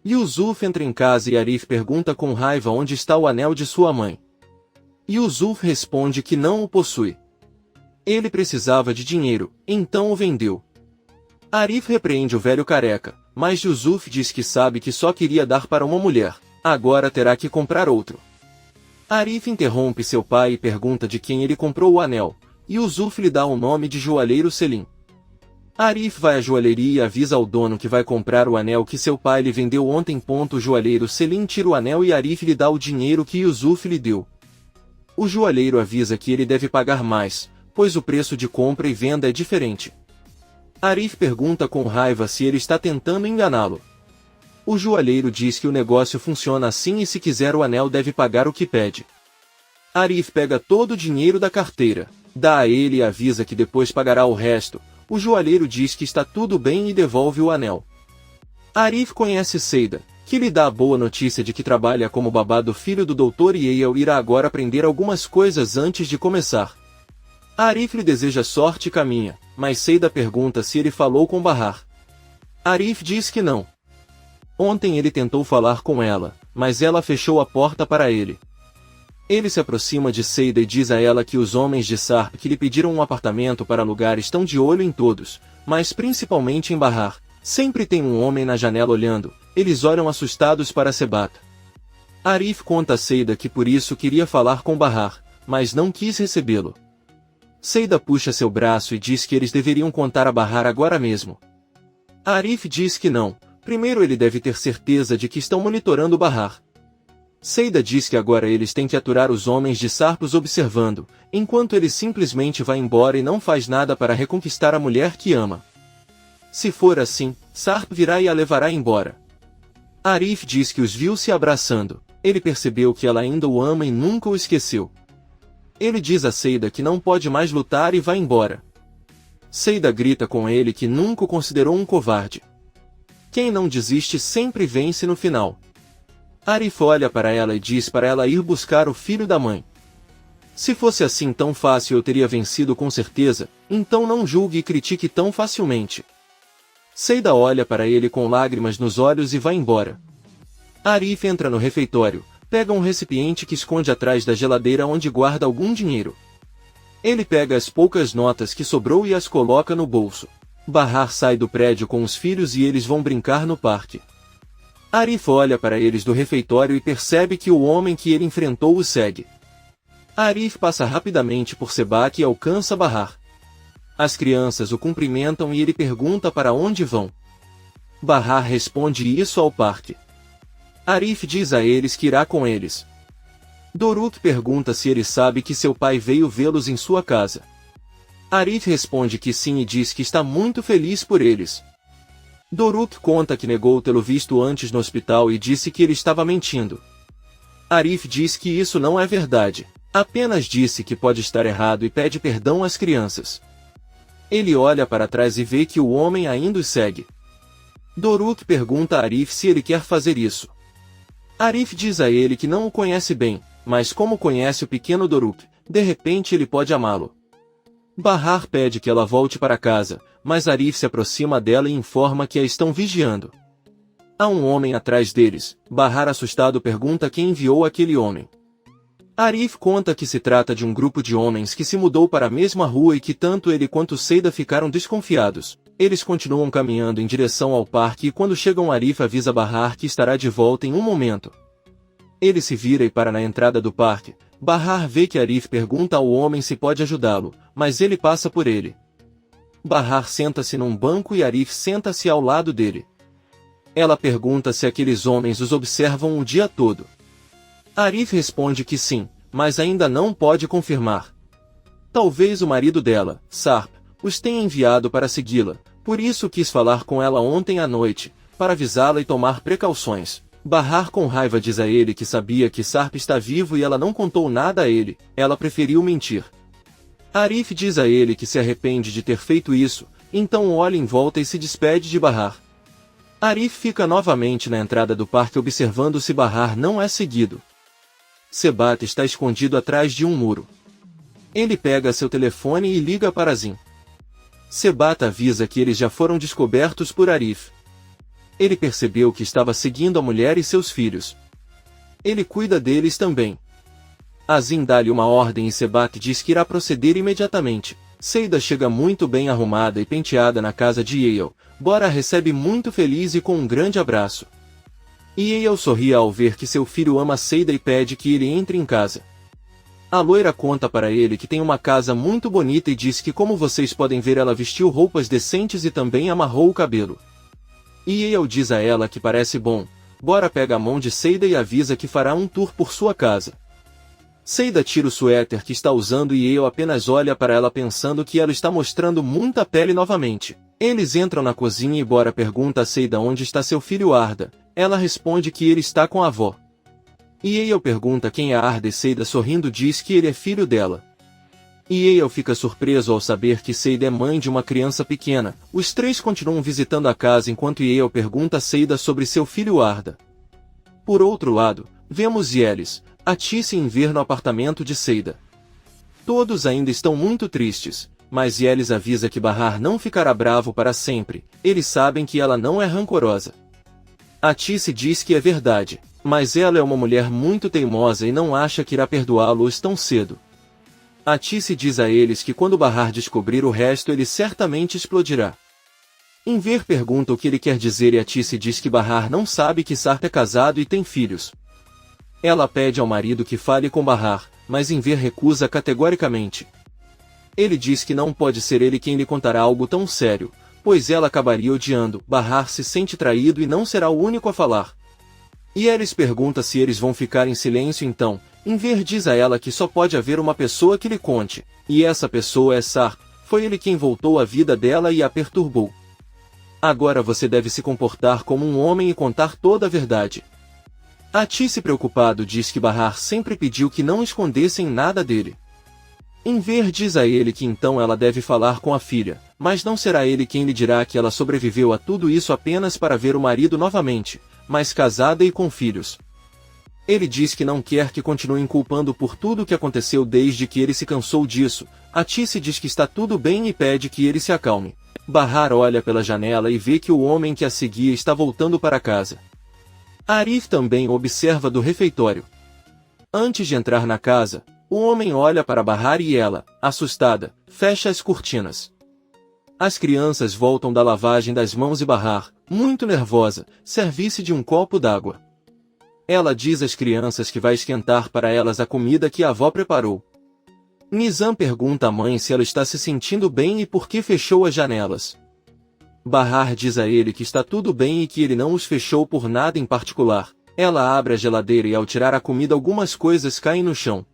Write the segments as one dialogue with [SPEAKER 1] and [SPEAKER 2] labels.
[SPEAKER 1] Yusuf entra em casa e Arif pergunta com raiva onde está o anel de sua mãe. Yusuf responde que não o possui. Ele precisava de dinheiro, então o vendeu. Arif repreende o velho careca, mas Yusuf diz que sabe que só queria dar para uma mulher, agora terá que comprar outro. Arif interrompe seu pai e pergunta de quem ele comprou o anel, e Yusuf lhe dá o nome de joalheiro Selim. Arif vai à joalheria e avisa ao dono que vai comprar o anel que seu pai lhe vendeu ontem. O joalheiro Selim tira o anel e Arif lhe dá o dinheiro que Yusuf lhe deu. O joalheiro avisa que ele deve pagar mais, pois o preço de compra e venda é diferente. Arif pergunta com raiva se ele está tentando enganá-lo. O joalheiro diz que o negócio funciona assim e se quiser o anel deve pagar o que pede. Arif pega todo o dinheiro da carteira, dá a ele e avisa que depois pagará o resto. O joalheiro diz que está tudo bem e devolve o anel. Arif conhece Seida, que lhe dá a boa notícia de que trabalha como babá do filho do Dr. Yale irá agora aprender algumas coisas antes de começar. Arif lhe deseja sorte e caminha, mas Seida pergunta se ele falou com Bahar. Arif diz que não. Ontem ele tentou falar com ela, mas ela fechou a porta para ele. Ele se aproxima de Seida e diz a ela que os homens de Sarp que lhe pediram um apartamento para alugar estão de olho em todos, mas principalmente em Bahar. Sempre tem um homem na janela olhando, eles olham assustados para Sebata. Arif conta a Seida que por isso queria falar com Bahar, mas não quis recebê-lo. Seida puxa seu braço e diz que eles deveriam contar a Bahar agora mesmo. Arif diz que não. Primeiro ele deve ter certeza de que estão monitorando Bahar. Seida diz que agora eles têm que aturar os homens de Sarpos observando, enquanto ele simplesmente vai embora e não faz nada para reconquistar a mulher que ama. Se for assim, Sarp virá e a levará embora. Arif diz que os viu se abraçando, ele percebeu que ela ainda o ama e nunca o esqueceu. Ele diz a Seida que não pode mais lutar e vai embora. Seida grita com ele que nunca o considerou um covarde. Quem não desiste sempre vence no final. Arif olha para ela e diz para ela ir buscar o filho da mãe. Se fosse assim tão fácil eu teria vencido com certeza, então não julgue e critique tão facilmente. Seida olha para ele com lágrimas nos olhos e vai embora. Arif entra no refeitório, pega um recipiente que esconde atrás da geladeira onde guarda algum dinheiro. Ele pega as poucas notas que sobrou e as coloca no bolso. Bahar sai do prédio com os filhos e eles vão brincar no parque. Arif olha para eles do refeitório e percebe que o homem que ele enfrentou o segue. Arif passa rapidamente por Sebak e alcança Bahar. As crianças o cumprimentam e ele pergunta para onde vão. Bahar responde isso ao parque. Arif diz a eles que irá com eles. Doruk pergunta se ele sabe que seu pai veio vê-los em sua casa. Arif responde que sim e diz que está muito feliz por eles. Doruk conta que negou tê-lo visto antes no hospital e disse que ele estava mentindo. Arif diz que isso não é verdade, apenas disse que pode estar errado e pede perdão às crianças. Ele olha para trás e vê que o homem ainda os segue. Doruk pergunta a Arif se ele quer fazer isso. Arif diz a ele que não o conhece bem, mas como conhece o pequeno Doruk, de repente ele pode amá-lo. Bahar pede que ela volte para casa, mas Arif se aproxima dela e informa que a estão vigiando. Há um homem atrás deles. Bahar assustado pergunta quem enviou aquele homem. Arif conta que se trata de um grupo de homens que se mudou para a mesma rua e que tanto ele quanto Seida ficaram desconfiados. Eles continuam caminhando em direção ao parque e quando chegam Arif avisa Bahar que estará de volta em um momento. Ele se vira e para na entrada do parque. Bahar vê que Arif pergunta ao homem se pode ajudá-lo, mas ele passa por ele. Bahar senta-se num banco e Arif senta-se ao lado dele. Ela pergunta se aqueles homens os observam o dia todo. Arif responde que sim, mas ainda não pode confirmar. Talvez o marido dela, Sarp, os tenha enviado para segui-la, por isso quis falar com ela ontem à noite, para avisá-la e tomar precauções. Bahar com raiva diz a ele que sabia que Sarp está vivo e ela não contou nada a ele, ela preferiu mentir. Arif diz a ele que se arrepende de ter feito isso, então olha em volta e se despede de Bahar. Arif fica novamente na entrada do parque observando se Bahar não é seguido. Sebat está escondido atrás de um muro. Ele pega seu telefone e liga para Zin. Sebat avisa que eles já foram descobertos por Arif. Ele percebeu que estava seguindo a mulher e seus filhos. Ele cuida deles também. Azim dá-lhe uma ordem e Sebat diz que irá proceder imediatamente. Seida chega muito bem arrumada e penteada na casa de Yael. Bora a recebe muito feliz e com um grande abraço. Yael sorri ao ver que seu filho ama Seida e pede que ele entre em casa. A loira conta para ele que tem uma casa muito bonita e diz que, como vocês podem ver, ela vestiu roupas decentes e também amarrou o cabelo. Yael diz a ela que parece bom. Bora pega a mão de Seida e avisa que fará um tour por sua casa. Seida tira o suéter que está usando e Yael apenas olha para ela pensando que ela está mostrando muita pele novamente. Eles entram na cozinha e Bora pergunta a Seida onde está seu filho Arda. Ela responde que ele está com a avó. Yael pergunta quem é Arda e Seida sorrindo diz que ele é filho dela. Yael fica surpreso ao saber que Seida é mãe de uma criança pequena. Os três continuam visitando a casa enquanto Yael pergunta a Seida sobre seu filho Arda. Por outro lado, vemos Yelis, Atice e Enver no apartamento de Seida. Todos ainda estão muito tristes, mas Yelis avisa que Bahar não ficará bravo para sempre. Eles sabem que ela não é rancorosa. Atice diz que é verdade, mas ela é uma mulher muito teimosa e não acha que irá perdoá-los tão cedo. Atice diz a eles que quando Bahar descobrir o resto ele certamente explodirá. Enver pergunta o que ele quer dizer e Atice diz que Bahar não sabe que Sarp é casado e tem filhos. Ela pede ao marido que fale com Bahar, mas Enver recusa categoricamente. Ele diz que não pode ser ele quem lhe contará algo tão sério, pois ela acabaria odiando. Bahar se sente traído e não será o único a falar. Yelis pergunta se eles vão ficar em silêncio então. Enver diz a ela que só pode haver uma pessoa que lhe conte, e essa pessoa é Sarp. Foi ele quem voltou à vida dela e a perturbou. Agora você deve se comportar como um homem e contar toda a verdade. Atice preocupado diz que Bahar sempre pediu que não escondessem nada dele. Enver diz a ele que então ela deve falar com a filha, mas não será ele quem lhe dirá que ela sobreviveu a tudo isso apenas para ver o marido novamente, mas casada e com filhos. Ele diz que não quer que continuem culpando por tudo o que aconteceu desde que ele se cansou disso. Atice diz que está tudo bem e pede que ele se acalme. Bahar olha pela janela e vê que o homem que a seguia está voltando para casa. Arif também observa do refeitório. Antes de entrar na casa, o homem olha para Bahar e ela, assustada, fecha as cortinas. As crianças voltam da lavagem das mãos e Bahar, muito nervosa, serve-se de um copo d'água. Ela diz às crianças que vai esquentar para elas a comida que a avó preparou. Nizam pergunta à mãe se ela está se sentindo bem e por que fechou as janelas. Bahar diz a ele que está tudo bem e que ele não os fechou por nada em particular. Ela abre a geladeira e ao tirar a comida algumas coisas caem no chão.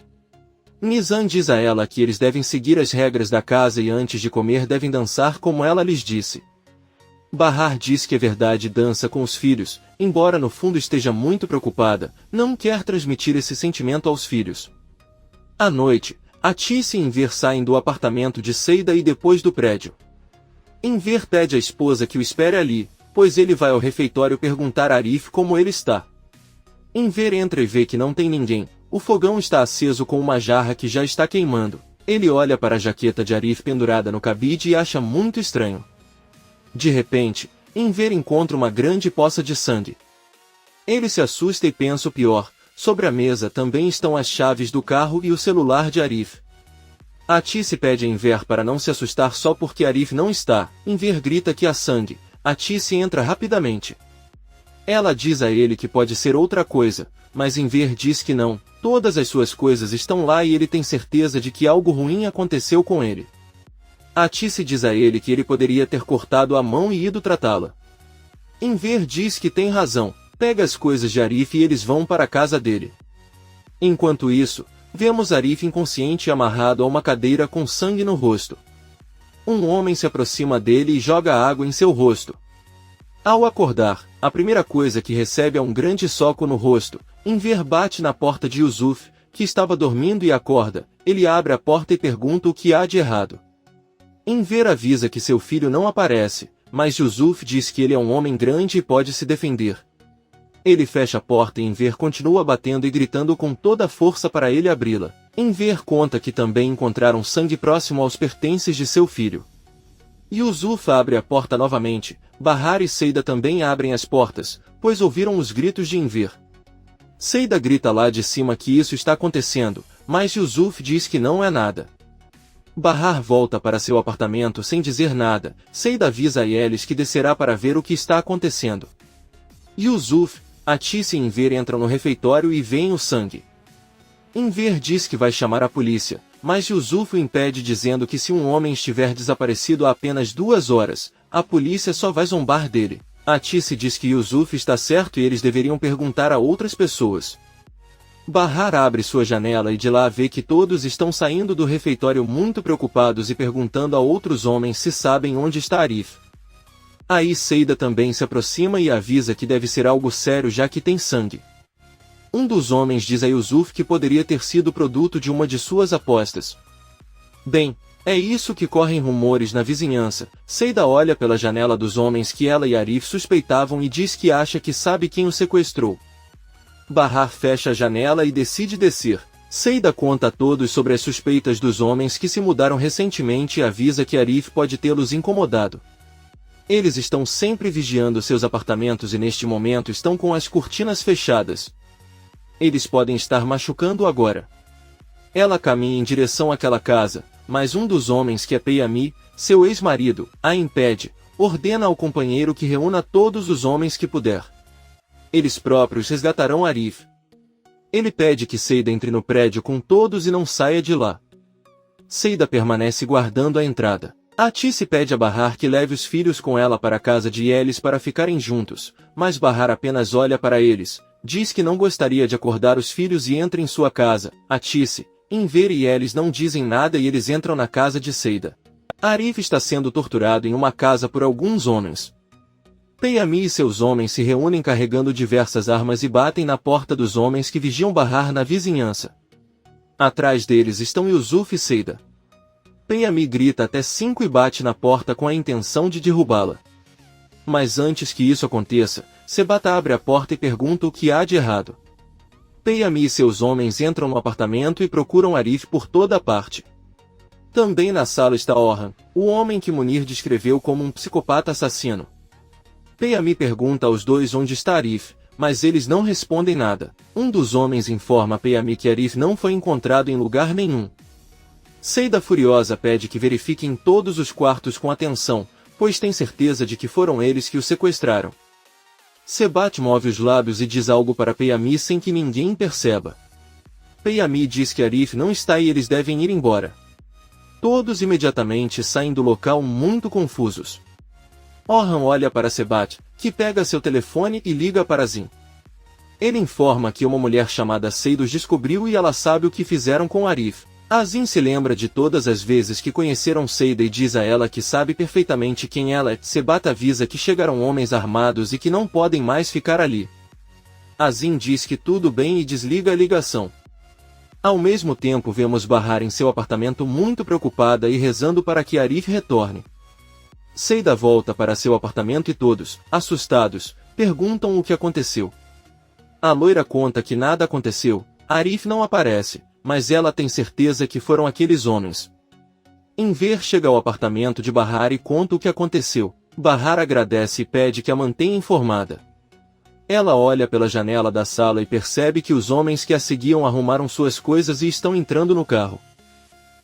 [SPEAKER 1] Nizam diz a ela que eles devem seguir as regras da casa e antes de comer devem dançar como ela lhes disse. Bahar diz que é verdade e dança com os filhos, embora no fundo esteja muito preocupada, não quer transmitir esse sentimento aos filhos. À noite, Atice e Enver saem do apartamento de Seida e depois do prédio. Enver pede à esposa que o espere ali, pois ele vai ao refeitório perguntar a Arif como ele está. Enver entra e vê que não tem ninguém. O fogão está aceso com uma jarra que já está queimando. Ele olha para a jaqueta de Arif pendurada no cabide e acha muito estranho. De repente, Enver encontra uma grande poça de sangue. Ele se assusta e pensa o pior. Sobre a mesa também estão as chaves do carro e o celular de Arif. Atice pede a Enver para não se assustar só porque Arif não está. Enver grita que há sangue. Atice entra rapidamente. Ela diz a ele que pode ser outra coisa, mas Enver diz que não. Todas as suas coisas estão lá e ele tem certeza de que algo ruim aconteceu com ele. Atice diz a ele que ele poderia ter cortado a mão e ido tratá-la. Enver diz que tem razão. Pega as coisas de Arif e eles vão para a casa dele. Enquanto isso, vemos Arif inconsciente e amarrado a uma cadeira com sangue no rosto. Um homem se aproxima dele e joga água em seu rosto. Ao acordar, a primeira coisa que recebe é um grande soco no rosto. Enver bate na porta de Yusuf, que estava dormindo e acorda. Ele abre a porta e pergunta o que há de errado. Enver avisa que seu filho não aparece, mas Yusuf diz que ele é um homem grande e pode se defender. Ele fecha a porta e Enver continua batendo e gritando com toda a força para ele abri-la. Enver conta que também encontraram sangue próximo aos pertences de seu filho. Yusuf abre a porta novamente. Bahar e Seida também abrem as portas, pois ouviram os gritos de Enver. Seida grita lá de cima que isso está acontecendo, mas Yusuf diz que não é nada. Bahar volta para seu apartamento sem dizer nada. Seida avisa a eles que descerá para ver o que está acontecendo. Yusuf, Atícia e Enver entram no refeitório e veem o sangue. Enver diz que vai chamar a polícia, mas Yusuf o impede dizendo que se um homem estiver desaparecido há apenas 2 horas, a polícia só vai zombar dele. Atícia diz que Yusuf está certo e eles deveriam perguntar a outras pessoas. Bahar abre sua janela e de lá vê que todos estão saindo do refeitório muito preocupados e perguntando a outros homens se sabem onde está Arif. Aí Seida também se aproxima e avisa que deve ser algo sério já que tem sangue. Um dos homens diz a Yusuf que poderia ter sido produto de uma de suas apostas. Bem, é isso que correm rumores na vizinhança. Seida olha pela janela dos homens que ela e Arif suspeitavam e diz que acha que sabe quem o sequestrou. Bahar fecha a janela e decide descer. Seida conta a todos sobre as suspeitas dos homens que se mudaram recentemente e avisa que Arif pode tê-los incomodado. Eles estão sempre vigiando seus apartamentos e neste momento estão com as cortinas fechadas. Eles podem estar machucando agora. Ela caminha em direção àquela casa, mas um dos homens que é Peyami, seu ex-marido, a impede, ordena ao companheiro que reúna todos os homens que puder. Eles próprios resgatarão Arif. Ele pede que Seida entre no prédio com todos e não saia de lá. Seida permanece guardando a entrada. Atícia pede a Bahar que leve os filhos com ela para a casa de eles para ficarem juntos, mas Bahar apenas olha para eles, diz que não gostaria de acordar os filhos e entra em sua casa. Atícia, Enver e eles não dizem nada e eles entram na casa de Seida. Arif está sendo torturado em uma casa por alguns homens. Peyami e seus homens se reúnem carregando diversas armas e batem na porta dos homens que vigiam Bahar na vizinhança. Atrás deles estão Yusuf e Seida. Peyami grita até 5 e bate na porta com a intenção de derrubá-la. Mas antes que isso aconteça, Sebata abre a porta e pergunta o que há de errado. Peyami e seus homens entram no apartamento e procuram Arif por toda parte. Também na sala está Orhan, o homem que Munir descreveu como um psicopata assassino. Peyami pergunta aos dois onde está Arif, mas eles não respondem nada. Um dos homens informa a Peyami que Arif não foi encontrado em lugar nenhum. Seida furiosa pede que verifiquem todos os quartos com atenção, pois tem certeza de que foram eles que o sequestraram. Sebat move os lábios e diz algo para Peyami sem que ninguém perceba. Peyami diz que Arif não está e eles devem ir embora. Todos imediatamente saem do local muito confusos. Orhan olha para Sebat, que pega seu telefone e liga para Zin. Ele informa que uma mulher chamada Seida os descobriu e ela sabe o que fizeram com Arif. Azin se lembra de todas as vezes que conheceram Seida e diz a ela que sabe perfeitamente quem ela é. Sebat avisa que chegaram homens armados e que não podem mais ficar ali. Azin diz que tudo bem e desliga a ligação. Ao mesmo tempo vemos Bahar em seu apartamento muito preocupada e rezando para que Arif retorne. Seida volta para seu apartamento e todos, assustados, perguntam o que aconteceu. A loira conta que nada aconteceu, Arif não aparece, mas ela tem certeza que foram aqueles homens. Enver chega ao apartamento de Bahar e conta o que aconteceu. Bahar agradece e pede que a mantenha informada. Ela olha pela janela da sala e percebe que os homens que a seguiam arrumaram suas coisas e estão entrando no carro.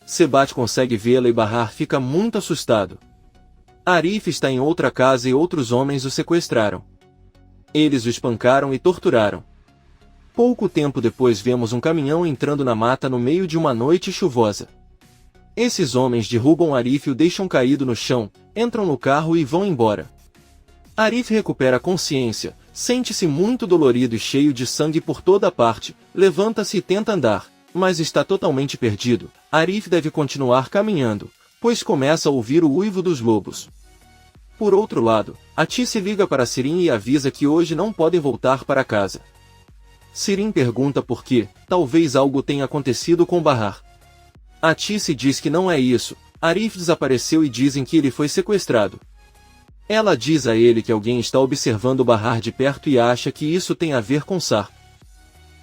[SPEAKER 1] Sebat consegue vê-la e Bahar fica muito assustado. Arif está em outra casa e outros homens o sequestraram. Eles o espancaram e torturaram. Pouco tempo depois vemos um caminhão entrando na mata no meio de uma noite chuvosa. Esses homens derrubam Arif e o deixam caído no chão, entram no carro e vão embora. Arif recupera a consciência, sente-se muito dolorido e cheio de sangue por toda parte, levanta-se e tenta andar, mas está totalmente perdido. Arif deve continuar caminhando, pois começa a ouvir o uivo dos lobos. Por outro lado, Atícia liga para Sirin e avisa que hoje não podem voltar para casa. Sirin pergunta por quê, talvez algo tenha acontecido com Bahar. Atícia diz que não é isso, Arif desapareceu e dizem que ele foi sequestrado. Ela diz a ele que alguém está observando Bahar de perto e acha que isso tem a ver com Sar.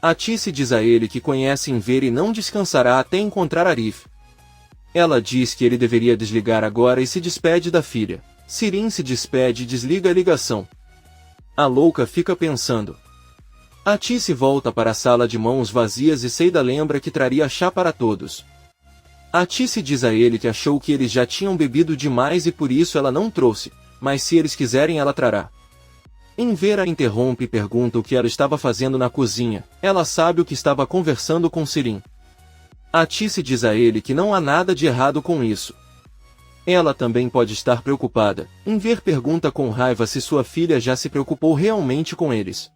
[SPEAKER 1] Atícia diz a ele que conhece Enver e não descansará até encontrar Arif. Ela diz que ele deveria desligar agora e se despede da filha. Sirin se despede e desliga a ligação. A louca fica pensando. Atice volta para a sala de mãos vazias e Seida lembra que traria chá para todos. Atice diz a ele que achou que eles já tinham bebido demais e por isso ela não trouxe, mas se eles quiserem ela trará. Enver a interrompe e pergunta o que ela estava fazendo na cozinha. Ela sabe o que estava conversando com Sirin. Atice diz a ele que não há nada de errado com isso. Ela também pode estar preocupada. Enver pergunta com raiva se sua filha já se preocupou realmente com eles.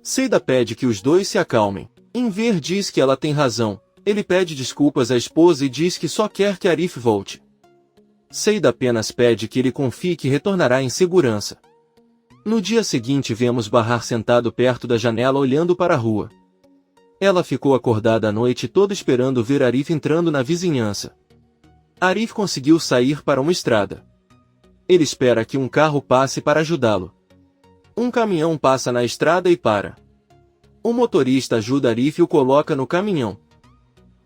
[SPEAKER 1] Seida pede que os dois se acalmem. Enver diz que ela tem razão. Ele pede desculpas à esposa e diz que só quer que Arif volte. Seida apenas pede que ele confie que retornará em segurança. No dia seguinte vemos Bahar sentado perto da janela olhando para a rua. Ela ficou acordada a noite toda esperando ver Arif entrando na vizinhança. Arif conseguiu sair para uma estrada. Ele espera que um carro passe para ajudá-lo. Um caminhão passa na estrada e para. O motorista ajuda Arif e o coloca no caminhão.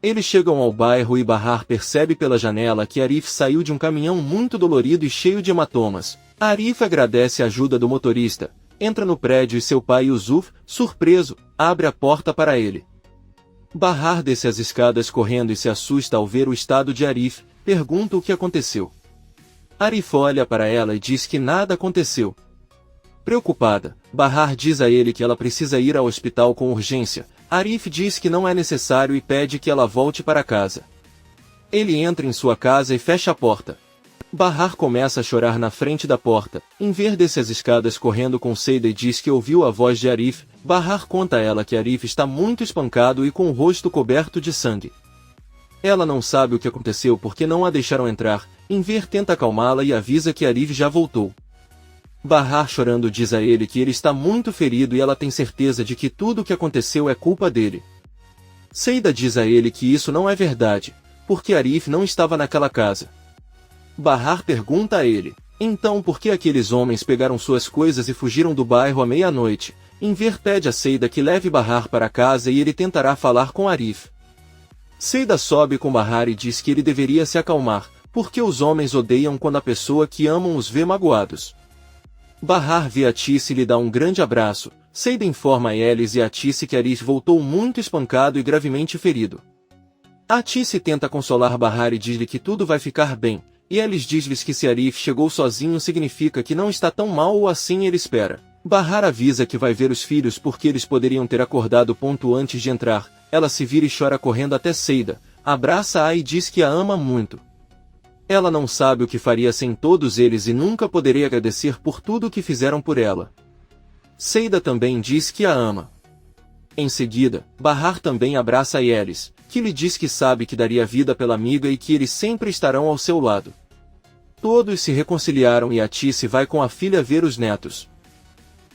[SPEAKER 1] Eles chegam ao bairro e Bahar percebe pela janela que Arif saiu de um caminhão muito dolorido e cheio de hematomas. Arif agradece a ajuda do motorista, entra no prédio e seu pai Yusuf, surpreso, abre a porta para ele. Bahar desce as escadas correndo e se assusta ao ver o estado de Arif, pergunta o que aconteceu. Arif olha para ela e diz que nada aconteceu. Preocupada, Bahar diz a ele que ela precisa ir ao hospital com urgência. Arif diz que não é necessário e pede que ela volte para casa. Ele entra em sua casa e fecha a porta. Bahar começa a chorar na frente da porta. Enver desce as escadas correndo com Seida e diz que ouviu a voz de Arif. Bahar conta a ela que Arif está muito espancado e com o rosto coberto de sangue. Ela não sabe o que aconteceu porque não a deixaram entrar. Enver tenta acalmá-la e avisa que Arif já voltou. Bahar chorando diz a ele que ele está muito ferido e ela tem certeza de que tudo o que aconteceu é culpa dele. Seida diz a ele que isso não é verdade, porque Arif não estava naquela casa. Bahar pergunta a ele, então por que aqueles homens pegaram suas coisas e fugiram do bairro à meia-noite? Enver pede a Seida que leve Bahar para casa e ele tentará falar com Arif. Seida sobe com Bahar e diz que ele deveria se acalmar, porque os homens odeiam quando a pessoa que amam os vê magoados. Bahar vê Atice e lhe dá um grande abraço. Seida informa a Elis e Atice que Arif voltou muito espancado e gravemente ferido. Atice tenta consolar Bahar e diz-lhe que tudo vai ficar bem, e Elis diz-lhes que se Arif chegou sozinho significa que não está tão mal ou assim ele espera. Bahar avisa que vai ver os filhos porque eles poderiam ter acordado ponto antes de entrar. Ela se vira e chora correndo até Seida, abraça-a e diz que a ama muito. Ela não sabe o que faria sem todos eles e nunca poderia agradecer por tudo o que fizeram por ela. Seida também diz que a ama. Em seguida, Bahar também abraça Elis, que lhe diz que sabe que daria vida pela amiga e que eles sempre estarão ao seu lado. Todos se reconciliaram e Atice vai com a filha ver os netos.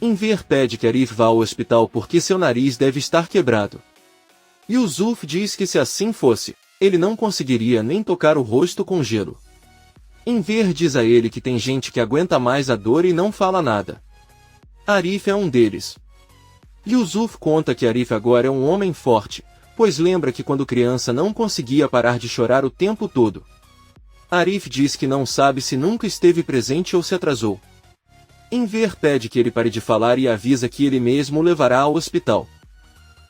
[SPEAKER 1] Enver pede que Arif vá ao hospital porque seu nariz deve estar quebrado. Yusuf diz que se assim fosse, ele não conseguiria nem tocar o rosto com gelo. Enver diz a ele que tem gente que aguenta mais a dor e não fala nada. Arif é um deles. Yusuf conta que Arif agora é um homem forte, pois lembra que quando criança não conseguia parar de chorar o tempo todo. Arif diz que não sabe se nunca esteve presente ou se atrasou. Enver pede que ele pare de falar e avisa que ele mesmo o levará ao hospital.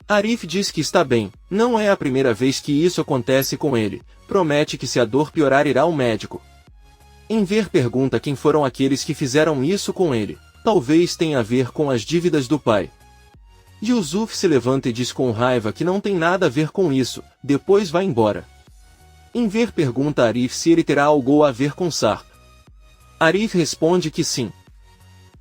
[SPEAKER 1] Arif diz que está bem, não é a primeira vez que isso acontece com ele, promete que se a dor piorar irá ao médico. Enver pergunta quem foram aqueles que fizeram isso com ele, talvez tenha a ver com as dívidas do pai. Yusuf se levanta e diz com raiva que não tem nada a ver com isso, depois vai embora. Enver pergunta a Arif se ele terá algo a ver com Sarp. Arif responde que sim.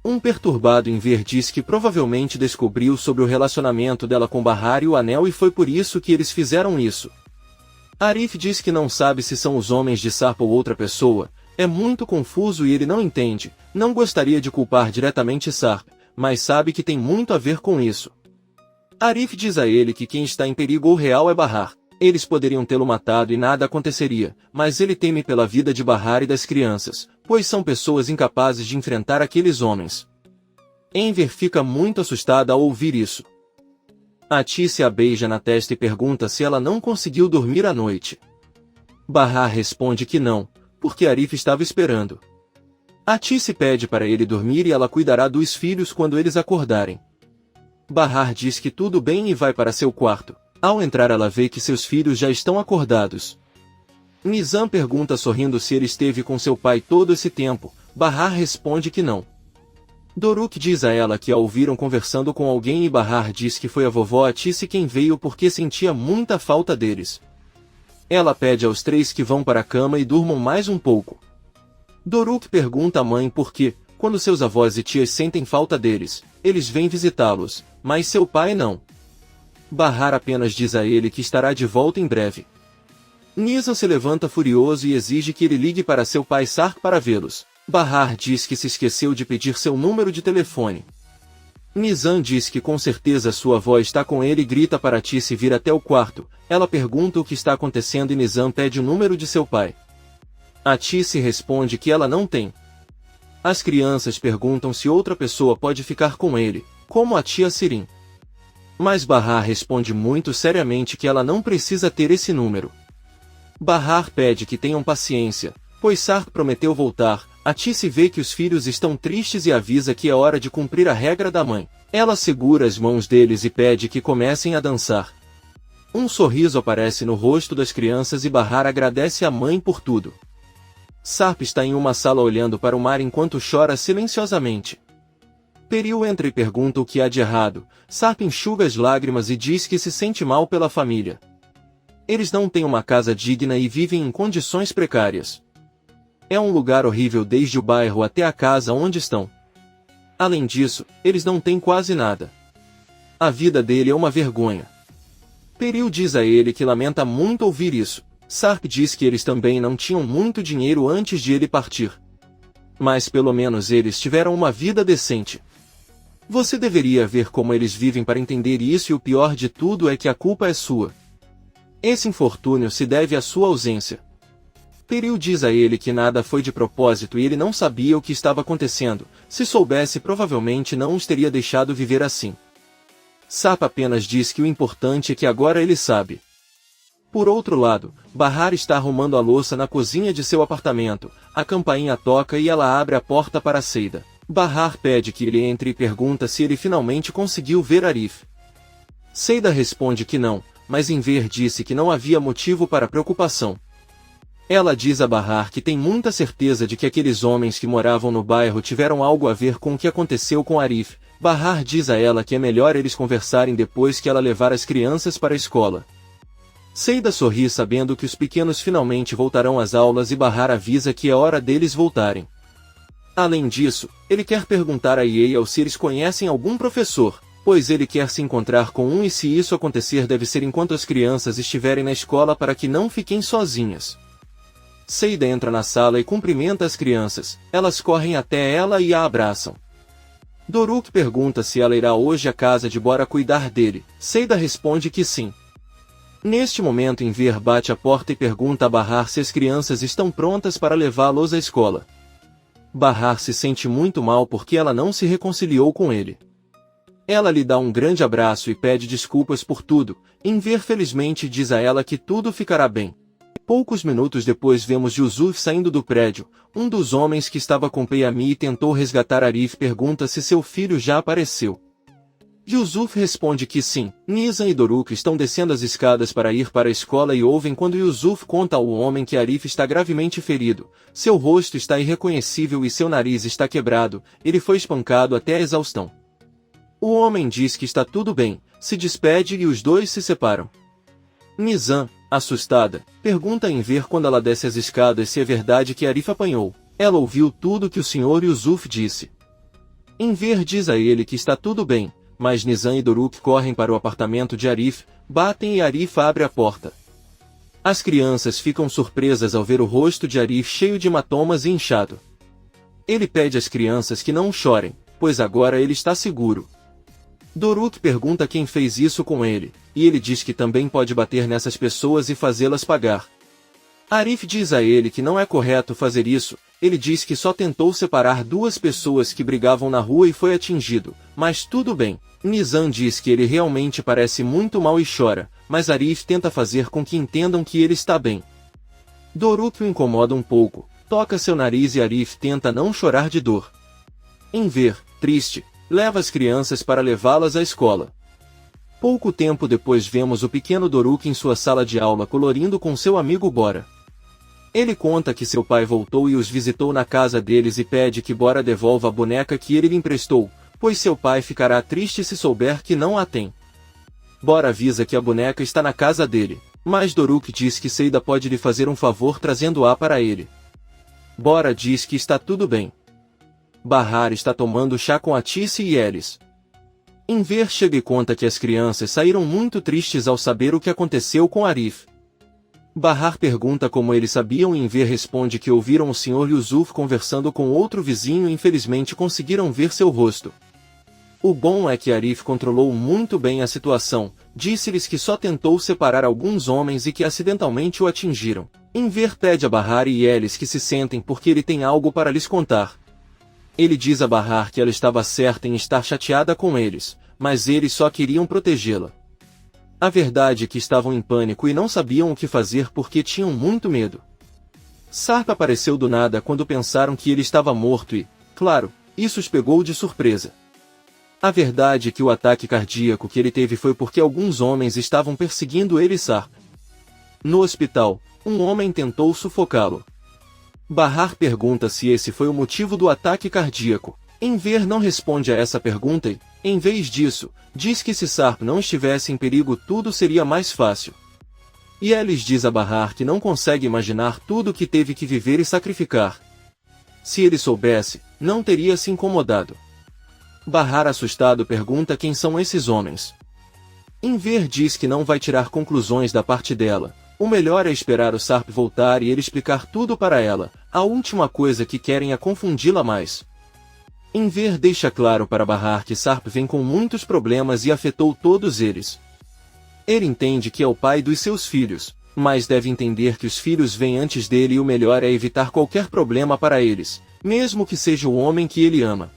[SPEAKER 1] Um perturbado Enver diz que provavelmente descobriu sobre o relacionamento dela com Bahar e o anel e foi por isso que eles fizeram isso. Arif diz que não sabe se são os homens de Sarp ou outra pessoa, é muito confuso e ele não entende, não gostaria de culpar diretamente Sarp, mas sabe que tem muito a ver com isso. Arif diz a ele que quem está em perigo ou real é Bahar, eles poderiam tê-lo matado e nada aconteceria, mas ele teme pela vida de Bahar e das crianças, pois são pessoas incapazes de enfrentar aqueles homens. Enver fica muito assustada ao ouvir isso. Atice a beija na testa e pergunta se ela não conseguiu dormir à noite. Bahar responde que não, porque Arif estava esperando. Atice pede para ele dormir e ela cuidará dos filhos quando eles acordarem. Bahar diz que tudo bem e vai para seu quarto. Ao entrar ela vê que seus filhos já estão acordados. Nizam pergunta sorrindo se ele esteve com seu pai todo esse tempo. Bahar responde que não. Doruk diz a ela que a ouviram conversando com alguém e Bahar diz que foi a vovó Atice quem veio porque sentia muita falta deles. Ela pede aos três que vão para a cama e durmam mais um pouco. Doruk pergunta à mãe por que, quando seus avós e tias sentem falta deles, eles vêm visitá-los, mas seu pai não. Bahar apenas diz a ele que estará de volta em breve. Nizam se levanta furioso e exige que ele ligue para seu pai Sark para vê-los. Bahar diz que se esqueceu de pedir seu número de telefone. Nizam diz que com certeza sua avó está com ele e grita para Atice vir até o quarto. Ela pergunta o que está acontecendo e Nizam pede o número de seu pai. Atice responde que ela não tem. As crianças perguntam se outra pessoa pode ficar com ele, como a tia Sirin. Mas Bahar responde muito seriamente que ela não precisa ter esse número. Bahar pede que tenham paciência, pois Sark prometeu voltar. Atice vê que os filhos estão tristes e avisa que é hora de cumprir a regra da mãe. Ela segura as mãos deles e pede que comecem a dançar. Um sorriso aparece no rosto das crianças e Bahar agradece à mãe por tudo. Sarp está em uma sala olhando para o mar enquanto chora silenciosamente. Peril entra e pergunta o que há de errado. Sarp enxuga as lágrimas e diz que se sente mal pela família. Eles não têm uma casa digna e vivem em condições precárias. É um lugar horrível desde o bairro até a casa onde estão. Além disso, eles não têm quase nada. A vida dele é uma vergonha. Peril diz a ele que lamenta muito ouvir isso. Sarp diz que eles também não tinham muito dinheiro antes de ele partir. Mas pelo menos eles tiveram uma vida decente. Você deveria ver como eles vivem para entender isso e o pior de tudo é que a culpa é sua. Esse infortúnio se deve à sua ausência. Peril diz a ele que nada foi de propósito e ele não sabia o que estava acontecendo. Se soubesse, provavelmente não os teria deixado viver assim. Sarp apenas diz que o importante é que agora ele sabe. Por outro lado, Bahar está arrumando a louça na cozinha de seu apartamento. A campainha toca e ela abre a porta para Seida. Bahar pede que ele entre e pergunta se ele finalmente conseguiu ver Arif. Seida responde que não, mas Enver disse que não havia motivo para preocupação. Ela diz a Bahar que tem muita certeza de que aqueles homens que moravam no bairro tiveram algo a ver com o que aconteceu com Arif. Bahar diz a ela que é melhor eles conversarem depois que ela levar as crianças para a escola. Seida sorri sabendo que os pequenos finalmente voltarão às aulas e Bahar avisa que é hora deles voltarem. Além disso, ele quer perguntar a Yale se eles conhecem algum professor, pois ele quer se encontrar com um e se isso acontecer deve ser enquanto as crianças estiverem na escola para que não fiquem sozinhas. Seida entra na sala e cumprimenta as crianças, elas correm até ela e a abraçam. Doruk pergunta se ela irá hoje à casa de Bora cuidar dele. Seida responde que sim. Neste momento Enver bate a porta e pergunta a Bahar se as crianças estão prontas para levá-los à escola. Bahar se sente muito mal porque ela não se reconciliou com ele. Ela lhe dá um grande abraço e pede desculpas por tudo. Enver felizmente diz a ela que tudo ficará bem. Poucos minutos depois vemos Yusuf saindo do prédio. Um dos homens que estava com Peyami e tentou resgatar Arif pergunta se seu filho já apareceu. Yusuf responde que sim. Nizam e Doruk estão descendo as escadas para ir para a escola e ouvem quando Yusuf conta ao homem que Arif está gravemente ferido. Seu rosto está irreconhecível e seu nariz está quebrado. Ele foi espancado até a exaustão. O homem diz que está tudo bem, se despede e os dois se separam. Nizam, assustada, pergunta a Enver quando ela desce as escadas se é verdade que Arif apanhou. Ela ouviu tudo que o Sr. Yusuf disse. Enver diz a ele que está tudo bem, mas Nizam e Doruk correm para o apartamento de Arif, batem e Arif abre a porta. As crianças ficam surpresas ao ver o rosto de Arif cheio de hematomas e inchado. Ele pede às crianças que não chorem, pois agora ele está seguro. Doruk pergunta quem fez isso com ele, e ele diz que também pode bater nessas pessoas e fazê-las pagar. Arif diz a ele que não é correto fazer isso. Ele diz que só tentou separar duas pessoas que brigavam na rua e foi atingido, mas tudo bem. Nizam diz que ele realmente parece muito mal e chora, mas Arif tenta fazer com que entendam que ele está bem. Doruk o incomoda um pouco, toca seu nariz e Arif tenta não chorar de dor. Enver, triste, leva as crianças para levá-las à escola. Pouco tempo depois vemos o pequeno Doruk em sua sala de aula colorindo com seu amigo Bora. Ele conta que seu pai voltou e os visitou na casa deles e pede que Bora devolva a boneca que ele lhe emprestou, pois seu pai ficará triste se souber que não a tem. Bora avisa que a boneca está na casa dele, mas Doruk diz que Seida pode lhe fazer um favor trazendo-a para ele. Bora diz que está tudo bem. Bahar está tomando chá com Atice e Elis. Enver chega e conta que as crianças saíram muito tristes ao saber o que aconteceu com Arif. Bahar pergunta como eles sabiam e Enver responde que ouviram o Sr. Yusuf conversando com outro vizinho e infelizmente conseguiram ver seu rosto. O bom é que Arif controlou muito bem a situação, disse-lhes que só tentou separar alguns homens e que acidentalmente o atingiram. Enver pede a Bahar e Elis que se sentem porque ele tem algo para lhes contar. Ele diz a Bahar que ela estava certa em estar chateada com eles, mas eles só queriam protegê-la. A verdade é que estavam em pânico e não sabiam o que fazer porque tinham muito medo. Sarp apareceu do nada quando pensaram que ele estava morto e, claro, isso os pegou de surpresa. A verdade é que o ataque cardíaco que ele teve foi porque alguns homens estavam perseguindo ele e Sarp. No hospital, um homem tentou sufocá-lo. Bahar pergunta se esse foi o motivo do ataque cardíaco. Enver não responde a essa pergunta e, em vez disso, diz que se Sarp não estivesse em perigo tudo seria mais fácil. E Elis diz a Bahar que não consegue imaginar tudo o que teve que viver e sacrificar. Se ele soubesse, não teria se incomodado. Bahar assustado pergunta quem são esses homens. Enver diz que não vai tirar conclusões da parte dela. O melhor é esperar o Sarp voltar e ele explicar tudo para ela. A última coisa que querem é confundi-la mais. Enver deixa claro para Bahar que Sarp vem com muitos problemas e afetou todos eles. Ele entende que é o pai dos seus filhos, mas deve entender que os filhos vêm antes dele e o melhor é evitar qualquer problema para eles, mesmo que seja o homem que ele ama.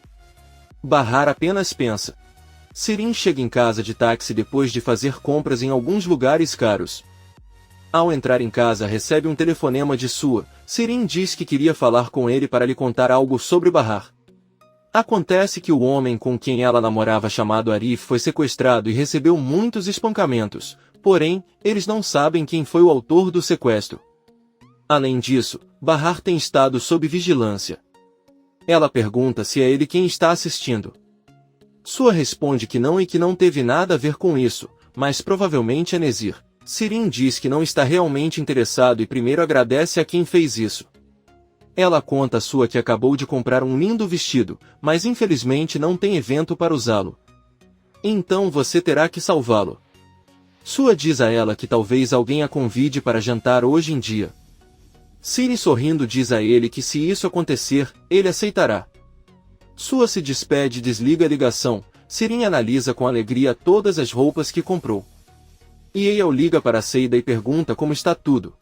[SPEAKER 1] Bahar apenas pensa. Sirin chega em casa de táxi depois de fazer compras em alguns lugares caros. Ao entrar em casa recebe um telefonema de sua. Sirin diz que queria falar com ele para lhe contar algo sobre Bahar. Acontece que o homem com quem ela namorava chamado Arif foi sequestrado e recebeu muitos espancamentos, porém, eles não sabem quem foi o autor do sequestro. Além disso, Bahar tem estado sob vigilância. Ela pergunta se é ele quem está assistindo. Sua responde que não e que não teve nada a ver com isso, mas provavelmente é Nezir. Sirin diz que não está realmente interessado e primeiro agradece a quem fez isso. Ela conta a sua que acabou de comprar um lindo vestido, mas infelizmente não tem evento para usá-lo. Então você terá que salvá-lo. Sua diz a ela que talvez alguém a convide para jantar hoje em dia. Sirin sorrindo diz a ele que se isso acontecer, ele aceitará. Sua se despede e desliga a ligação. Sirin analisa com alegria todas as roupas que comprou. Eyal liga para Seida e pergunta como está tudo.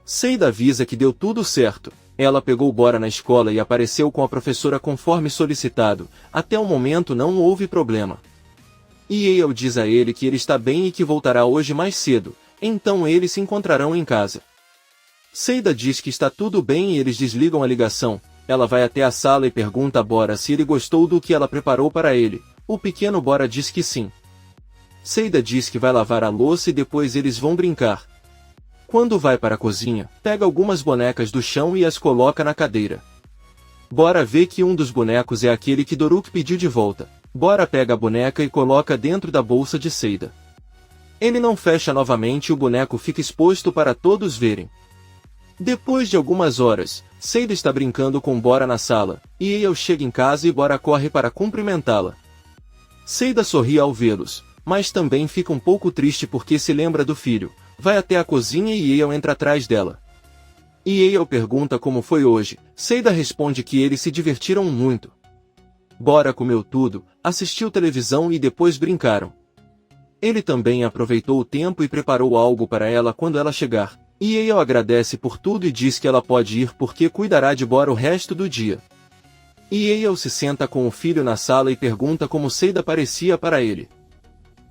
[SPEAKER 1] Seida avisa que deu tudo certo. Ela pegou Bora na escola e apareceu com a professora conforme solicitado. Até o momento não houve problema. Eyal diz a ele que ele está bem e que voltará hoje mais cedo, então eles se encontrarão em casa. Seida diz que está tudo bem e eles desligam a ligação. Ela vai até a sala e pergunta a Bora se ele gostou do que ela preparou para ele. O pequeno Bora diz que sim. Seida diz que vai lavar a louça e depois eles vão brincar. Quando vai para a cozinha, pega algumas bonecas do chão e as coloca na cadeira. Bora vê que um dos bonecos é aquele que Doruk pediu de volta. Bora pega a boneca e coloca dentro da bolsa de Seida. Ele não fecha novamente e o boneco fica exposto para todos verem. Depois de algumas horas, Seida está brincando com Bora na sala, e Eyal chega em casa e Bora corre para cumprimentá-la. Seida sorri ao vê-los, mas também fica um pouco triste porque se lembra do filho. Vai até a cozinha e Eyal entra atrás dela. Eyal pergunta como foi hoje. Seida responde que eles se divertiram muito. Bora comeu tudo, assistiu televisão e depois brincaram. Ele também aproveitou o tempo e preparou algo para ela quando ela chegar. Eyal agradece por tudo e diz que ela pode ir porque cuidará de Bora o resto do dia. Eyal se senta com o filho na sala e pergunta como Seida parecia para ele.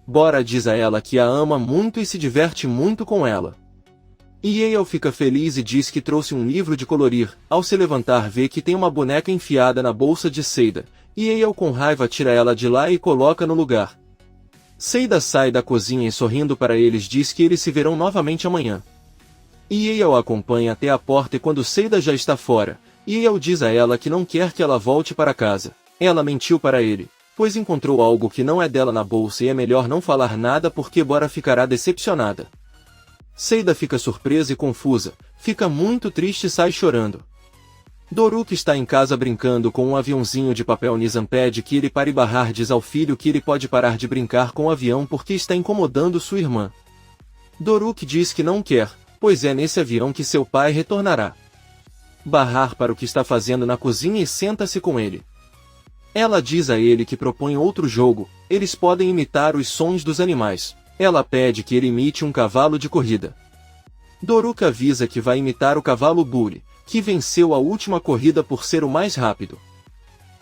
[SPEAKER 1] Bora diz a ela que a ama muito e se diverte muito com ela. Yale fica feliz e diz que trouxe um livro de colorir. Ao se levantar vê que tem uma boneca enfiada na bolsa de Seida. Yale com raiva tira ela de lá e coloca no lugar. Seida sai da cozinha e sorrindo para eles diz que eles se verão novamente amanhã. Yale a acompanha até a porta e quando Seida já está fora, Yale diz a ela que não quer que ela volte para casa. Ela mentiu para ele, pois encontrou algo que não é dela na bolsa e é melhor não falar nada porque Bora ficará decepcionada. Seida fica surpresa e confusa, fica muito triste e sai chorando. Doruk está em casa brincando com um aviãozinho de papel. Nizam pede que ele pare. Bahar diz ao filho que ele pode parar de brincar com o avião porque está incomodando sua irmã. Doruk diz que não quer, pois é nesse avião que seu pai retornará. Bahar para o que está fazendo na cozinha e senta-se com ele. Ela diz a ele que propõe outro jogo, eles podem imitar os sons dos animais. Ela pede que ele imite um cavalo de corrida. Doruk avisa que vai imitar o cavalo Bully, que venceu a última corrida por ser o mais rápido.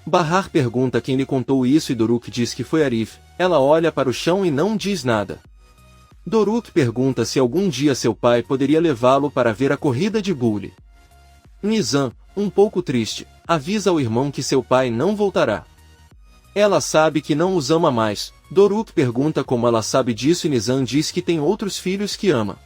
[SPEAKER 1] Bahar pergunta quem lhe contou isso e Doruk diz que foi Arif. Ela olha para o chão e não diz nada. Doruk pergunta se algum dia seu pai poderia levá-lo para ver a corrida de Bully. Nizam, um pouco triste, avisa ao irmão que seu pai não voltará. Ela sabe que não os ama mais. Doruk pergunta como ela sabe disso e Nizam diz que tem outros filhos que ama.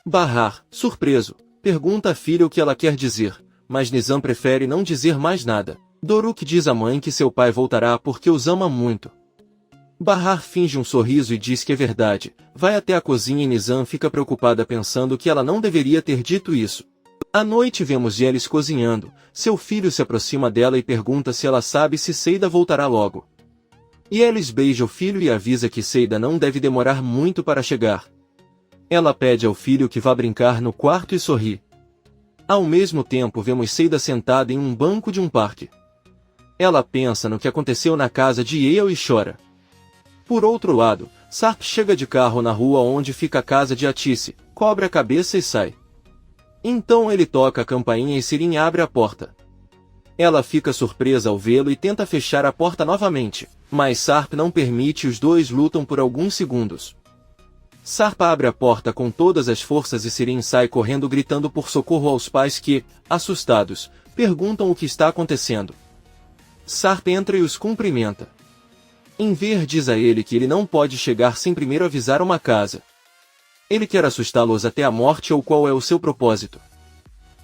[SPEAKER 1] Bahar, surpreso, pergunta à filha o que ela quer dizer, mas Nizam prefere não dizer mais nada. Doruk diz à mãe que seu pai voltará porque os ama muito. Bahar finge um sorriso e diz que é verdade, vai até a cozinha e Nizam fica preocupada pensando que ela não deveria ter dito isso. À noite vemos Yelis cozinhando, seu filho se aproxima dela e pergunta se ela sabe se Seida voltará logo. Yelis beija o filho e avisa que Seida não deve demorar muito para chegar. Ela pede ao filho que vá brincar no quarto e sorri. Ao mesmo tempo vemos Seida sentada em um banco de um parque. Ela pensa no que aconteceu na casa de Yale e chora. Por outro lado, Sarp chega de carro na rua onde fica a casa de Atice, cobre a cabeça e sai. Então ele toca a campainha e Sirin abre a porta. Ela fica surpresa ao vê-lo e tenta fechar a porta novamente, mas Sarp não permite e os dois lutam por alguns segundos. Sarp abre a porta com todas as forças e Sirin sai correndo gritando por socorro aos pais que, assustados, perguntam o que está acontecendo. Sarp entra e os cumprimenta. Enver diz a ele que ele não pode chegar sem primeiro avisar uma casa. Ele quer assustá-los até a morte ou qual é o seu propósito.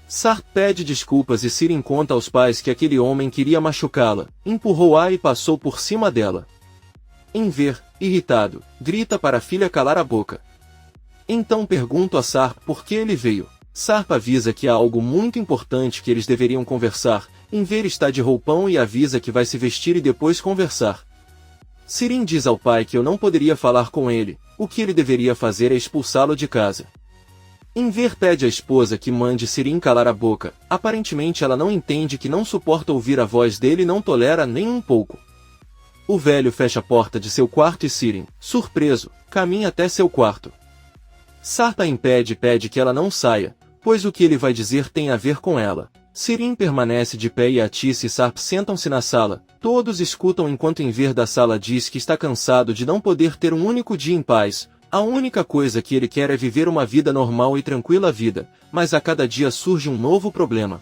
[SPEAKER 1] Sarp pede desculpas e Sirin conta aos pais que aquele homem queria machucá-la, empurrou-a e passou por cima dela. Enver, irritado, grita para a filha calar a boca. Então pergunta a Sarp por que ele veio. Sarp avisa que há algo muito importante que eles deveriam conversar. Enver está de roupão e avisa que vai se vestir e depois conversar. Sirin diz ao pai que eu não poderia falar com ele, o que ele deveria fazer é expulsá-lo de casa. Enver pede à esposa que mande Sirin calar a boca, aparentemente ela não entende que não suporta ouvir a voz dele e não tolera nem um pouco. O velho fecha a porta de seu quarto e Sirin, surpreso, caminha até seu quarto. Sarp a impede e pede que ela não saia, pois o que ele vai dizer tem a ver com ela. Sirin permanece de pé e Atice e Sarp sentam-se na sala. Todos escutam enquanto Enver da sala diz que está cansado de não poder ter um único dia em paz. A única coisa que ele quer é viver uma vida normal e tranquila vida, mas a cada dia surge um novo problema.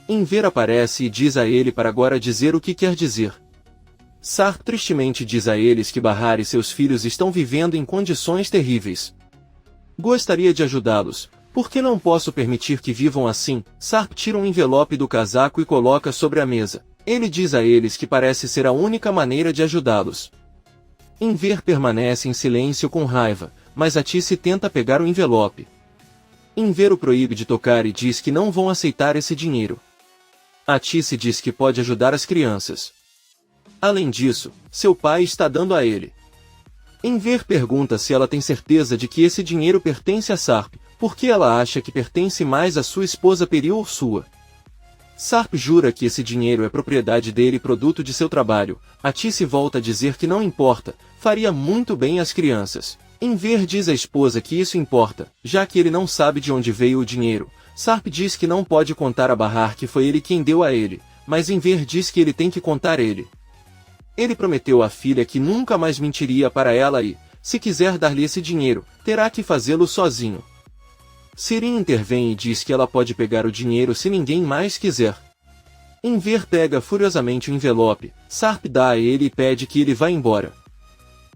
[SPEAKER 1] Enver aparece e diz a ele para agora dizer o que quer dizer. Sarp tristemente diz a eles que Bahar e seus filhos estão vivendo em condições terríveis. Gostaria de ajudá-los. Por que não posso permitir que vivam assim? Sarp tira um envelope do casaco e coloca sobre a mesa. Ele diz a eles que parece ser a única maneira de ajudá-los. Enver permanece em silêncio com raiva, mas Atice tenta pegar o envelope. Enver o proíbe de tocar e diz que não vão aceitar esse dinheiro. Atice diz que pode ajudar as crianças. Além disso, seu pai está dando a ele. Enver pergunta se ela tem certeza de que esse dinheiro pertence a Sarp, porque ela acha que pertence mais à sua esposa Peri ou sua. Sarp jura que esse dinheiro é propriedade dele e produto de seu trabalho. Atice volta a dizer que não importa, faria muito bem às crianças. Enver diz à esposa que isso importa, já que ele não sabe de onde veio o dinheiro. Sarp diz que não pode contar a Bahar que foi ele quem deu a ele, mas Enver diz que ele tem que contar ele. Ele prometeu à filha que nunca mais mentiria para ela e, se quiser dar-lhe esse dinheiro, terá que fazê-lo sozinho. Sirin intervém e diz que ela pode pegar o dinheiro se ninguém mais quiser. Enver pega furiosamente o envelope, Sarp dá a ele e pede que ele vá embora.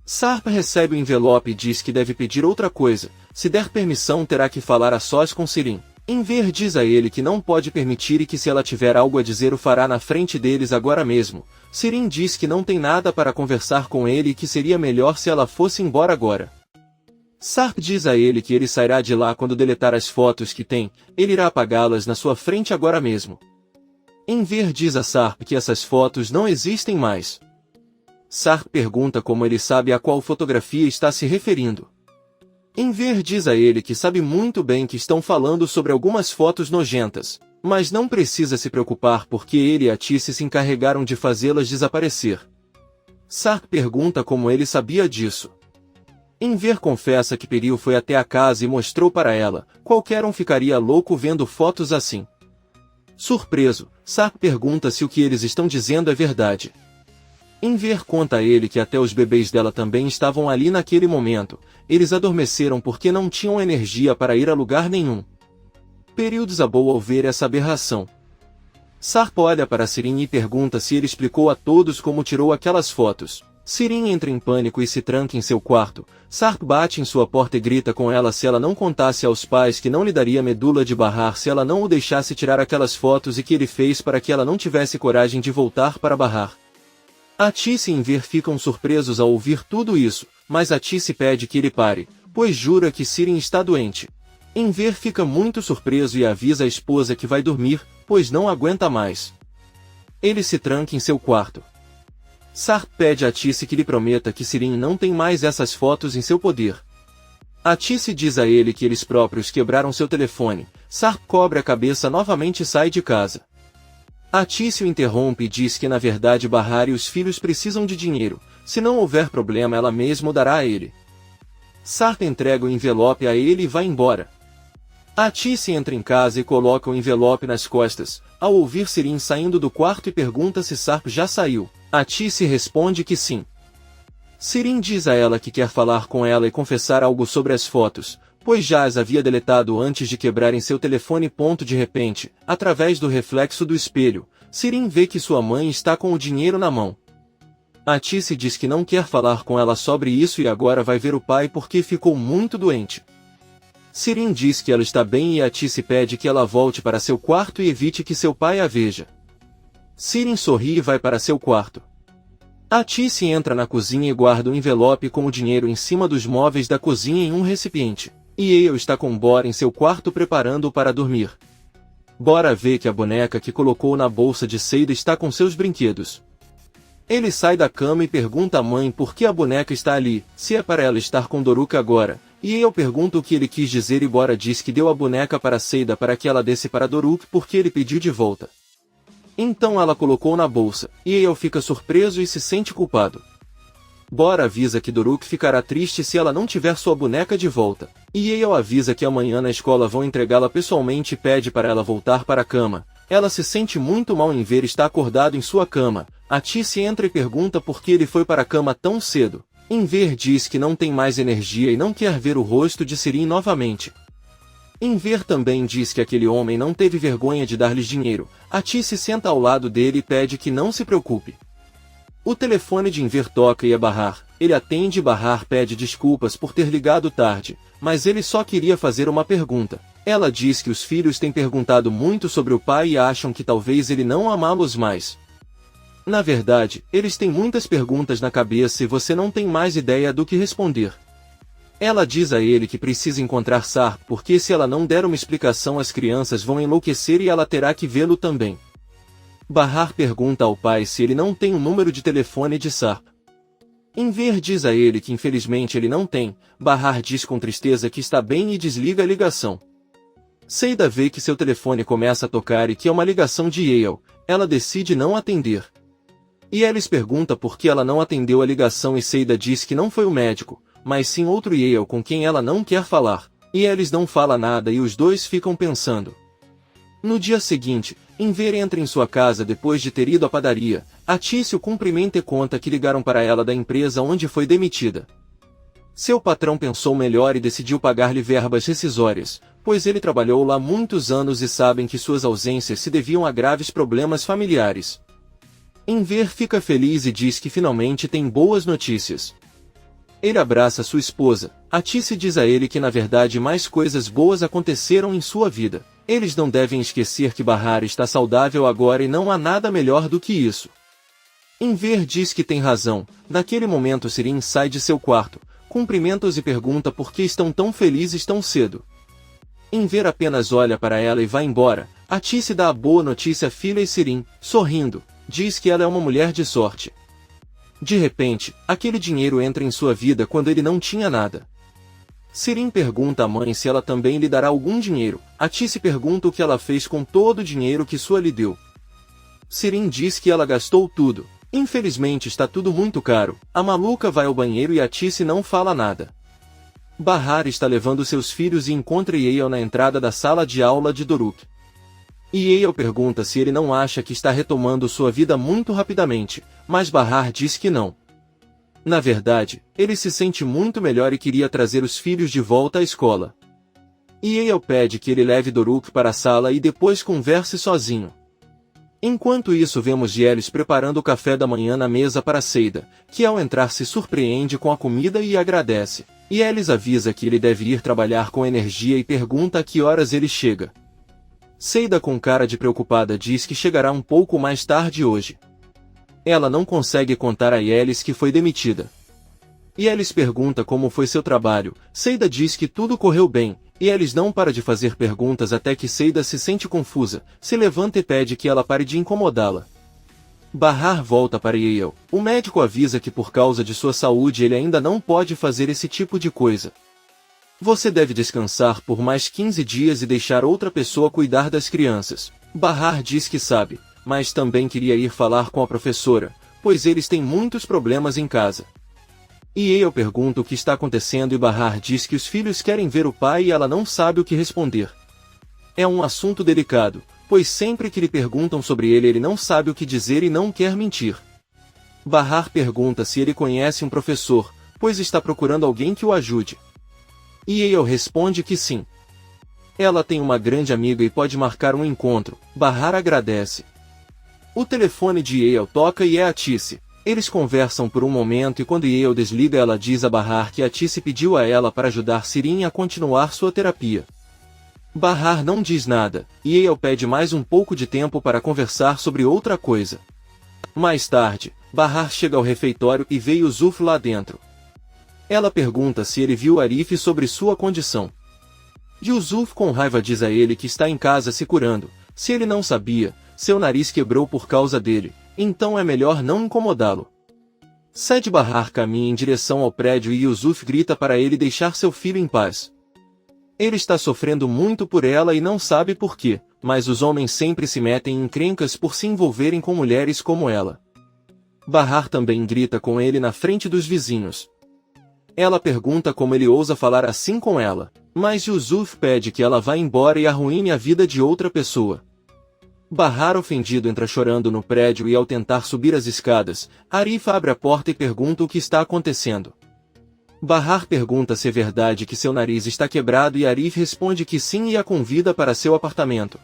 [SPEAKER 1] Sarp recebe o envelope e diz que deve pedir outra coisa, se der permissão terá que falar a sós com Sirin. Enver diz a ele que não pode permitir e que se ela tiver algo a dizer o fará na frente deles agora mesmo. Sirin diz que não tem nada para conversar com ele e que seria melhor se ela fosse embora agora. Sarp diz a ele que ele sairá de lá quando deletar as fotos que tem, ele irá apagá-las na sua frente agora mesmo. Enver diz a Sarp que essas fotos não existem mais. Sarp pergunta como ele sabe a qual fotografia está se referindo. Enver diz a ele que sabe muito bem que estão falando sobre algumas fotos nojentas, mas não precisa se preocupar porque ele e a Tice se encarregaram de fazê-las desaparecer. Sarp pergunta como ele sabia disso. Enver confessa que Peril foi até a casa e mostrou para ela, qualquer um ficaria louco vendo fotos assim. Surpreso, Sarp pergunta se o que eles estão dizendo é verdade. Enver conta a ele que até os bebês dela também estavam ali naquele momento, eles adormeceram porque não tinham energia para ir a lugar nenhum. Peril desabou ao ver essa aberração. Sarp olha para Sirin e pergunta se ele explicou a todos como tirou aquelas fotos. Sirin entra em pânico e se tranca em seu quarto. Sarp bate em sua porta e grita com ela se ela não contasse aos pais que não lhe daria medula de Bahar se ela não o deixasse tirar aquelas fotos e que ele fez para que ela não tivesse coragem de voltar para Bahar. A Tice e Enver ficam surpresos ao ouvir tudo isso, mas a Tice pede que ele pare, pois jura que Sirin está doente. Enver fica muito surpreso e avisa a esposa que vai dormir, pois não aguenta mais. Ele se tranca em seu quarto. Sarp pede a Tice que lhe prometa que Sirin não tem mais essas fotos em seu poder. A Tice diz a ele que eles próprios quebraram seu telefone. Sarp cobre a cabeça novamente e sai de casa. A Tice o interrompe e diz que na verdade Bahar e os filhos precisam de dinheiro, se não houver problema ela mesma o dará a ele. Sarp entrega o envelope a ele e vai embora. A Tice entra em casa e coloca o envelope nas costas, ao ouvir Sirin saindo do quarto e pergunta se Sarp já saiu. A Tice responde que sim. Sirin diz a ela que quer falar com ela e confessar algo sobre as fotos, pois já as havia deletado antes de quebrarem seu telefone. De repente, através do reflexo do espelho, Sirin vê que sua mãe está com o dinheiro na mão. A Tice diz que não quer falar com ela sobre isso e agora vai ver o pai porque ficou muito doente. Sirin diz que ela está bem e a Tice pede que ela volte para seu quarto e evite que seu pai a veja. Sirin sorri e vai para seu quarto. A Tice entra na cozinha e guarda o envelope com o dinheiro em cima dos móveis da cozinha em um recipiente. E Yale está com Bora em seu quarto preparando-o para dormir. Bora vê que a boneca que colocou na bolsa de seda está com seus brinquedos. Ele sai da cama e pergunta à mãe por que a boneca está ali, se é para ela estar com Doruk agora. E Yale pergunta o que ele quis dizer e Bora diz que deu a boneca para Seida para que ela desse para Doruk porque ele pediu de volta. Então ela colocou na bolsa, e Yale fica surpreso e se sente culpado. Bora avisa que Doruk ficará triste se ela não tiver sua boneca de volta. E Yale avisa que amanhã na escola vão entregá-la pessoalmente e pede para ela voltar para a cama. Ela se sente muito mal em ver estar acordado em sua cama. A Tice entra e pergunta por que ele foi para a cama tão cedo. Enver diz que não tem mais energia e não quer ver o rosto de Sirin novamente. Enver também diz que aquele homem não teve vergonha de dar-lhes dinheiro. A Tice senta ao lado dele e pede que não se preocupe. O telefone de Enver toca e é Bahar. Ele atende e Bahar pede desculpas por ter ligado tarde, mas ele só queria fazer uma pergunta. Ela diz que os filhos têm perguntado muito sobre o pai e acham que talvez ele não amá-los mais. Na verdade, eles têm muitas perguntas na cabeça e você não tem mais ideia do que responder. Ela diz a ele que precisa encontrar Sarp porque se ela não der uma explicação as crianças vão enlouquecer e ela terá que vê-lo também. Bahar pergunta ao pai se ele não tem o número de telefone de Sarp. Enver diz a ele que infelizmente ele não tem. Bahar diz com tristeza que está bem e desliga a ligação. Seida vê que seu telefone começa a tocar e que é uma ligação de Yale. Ela decide não atender. E Alice pergunta por que ela não atendeu a ligação e Seida diz que não foi o médico, mas sim outro Yale com quem ela não quer falar. E Alice não fala nada e os dois ficam pensando. No dia seguinte, Enver entra em sua casa depois de ter ido à padaria. A Tice o cumprimenta e conta que ligaram para ela da empresa onde foi demitida. Seu patrão pensou melhor e decidiu pagar-lhe verbas rescisórias, pois ele trabalhou lá muitos anos e sabem que suas ausências se deviam a graves problemas familiares. Enver fica feliz e diz que finalmente tem boas notícias. Ele abraça sua esposa, Atice diz a ele que na verdade mais coisas boas aconteceram em sua vida. Eles não devem esquecer que Bahar está saudável agora e não há nada melhor do que isso. Enver diz que tem razão. Naquele momento Sirin sai de seu quarto, cumprimenta-os e pergunta por que estão tão felizes tão cedo. Enver apenas olha para ela e vai embora. Atice dá a boa notícia à filha e Sirin, sorrindo, diz que ela é uma mulher de sorte. De repente, aquele dinheiro entra em sua vida quando ele não tinha nada. Sirin pergunta à mãe se ela também lhe dará algum dinheiro. Atice pergunta o que ela fez com todo o dinheiro que sua lhe deu. Sirin diz que ela gastou tudo. Infelizmente está tudo muito caro. A maluca vai ao banheiro e Atice não fala nada. Bahar está levando seus filhos e encontra Yael na entrada da sala de aula de Doruk. Yael pergunta se ele não acha que está retomando sua vida muito rapidamente, mas Bahar diz que não. Na verdade, ele se sente muito melhor e queria trazer os filhos de volta à escola. Yael pede que ele leve Doruk para a sala e depois converse sozinho. Enquanto isso vemos Yelis preparando o café da manhã na mesa para Seida, que ao entrar se surpreende com a comida e agradece. Yelis avisa que ele deve ir trabalhar com energia e pergunta a que horas ele chega. Seida com cara de preocupada diz que chegará um pouco mais tarde hoje. Ela não consegue contar a Yelis que foi demitida. Yelis pergunta como foi seu trabalho. Seida diz que tudo correu bem. Yelis não para de fazer perguntas até que Seida se sente confusa, se levanta e pede que ela pare de incomodá-la. Bahar volta para Yael. O médico avisa que por causa de sua saúde ele ainda não pode fazer esse tipo de coisa. Você deve descansar por mais 15 dias e deixar outra pessoa cuidar das crianças. Bahar diz que sabe, mas também queria ir falar com a professora, pois eles têm muitos problemas em casa. Yael pergunta o que está acontecendo e Bahar diz que os filhos querem ver o pai e ela não sabe o que responder. É um assunto delicado, pois sempre que lhe perguntam sobre ele não sabe o que dizer e não quer mentir. Bahar pergunta se ele conhece um professor, pois está procurando alguém que o ajude. Yael responde que sim. Ela tem uma grande amiga e pode marcar um encontro. Bahar agradece. O telefone de Yael toca e é Atice. Eles conversam por um momento e quando Yael desliga ela diz a Bahar que Atice pediu a ela para ajudar Sirin a continuar sua terapia. Bahar não diz nada, e Yael pede mais um pouco de tempo para conversar sobre outra coisa. Mais tarde, Bahar chega ao refeitório e vê Yusuf lá dentro. Ela pergunta se ele viu Arif sobre sua condição. Yusuf com raiva diz a ele que está em casa se curando. Se ele não sabia, seu nariz quebrou por causa dele, então é melhor não incomodá-lo. Said Bahar caminha em direção ao prédio e Yusuf grita para ele deixar seu filho em paz. Ele está sofrendo muito por ela e não sabe por quê, mas os homens sempre se metem em encrencas por se envolverem com mulheres como ela. Bahar também grita com ele na frente dos vizinhos. Ela pergunta como ele ousa falar assim com ela, mas Yusuf pede que ela vá embora e arruine a vida de outra pessoa. Bahar ofendido entra chorando no prédio e ao tentar subir as escadas, Arif abre a porta e pergunta o que está acontecendo. Bahar pergunta se é verdade que seu nariz está quebrado e Arif responde que sim e a convida para seu apartamento.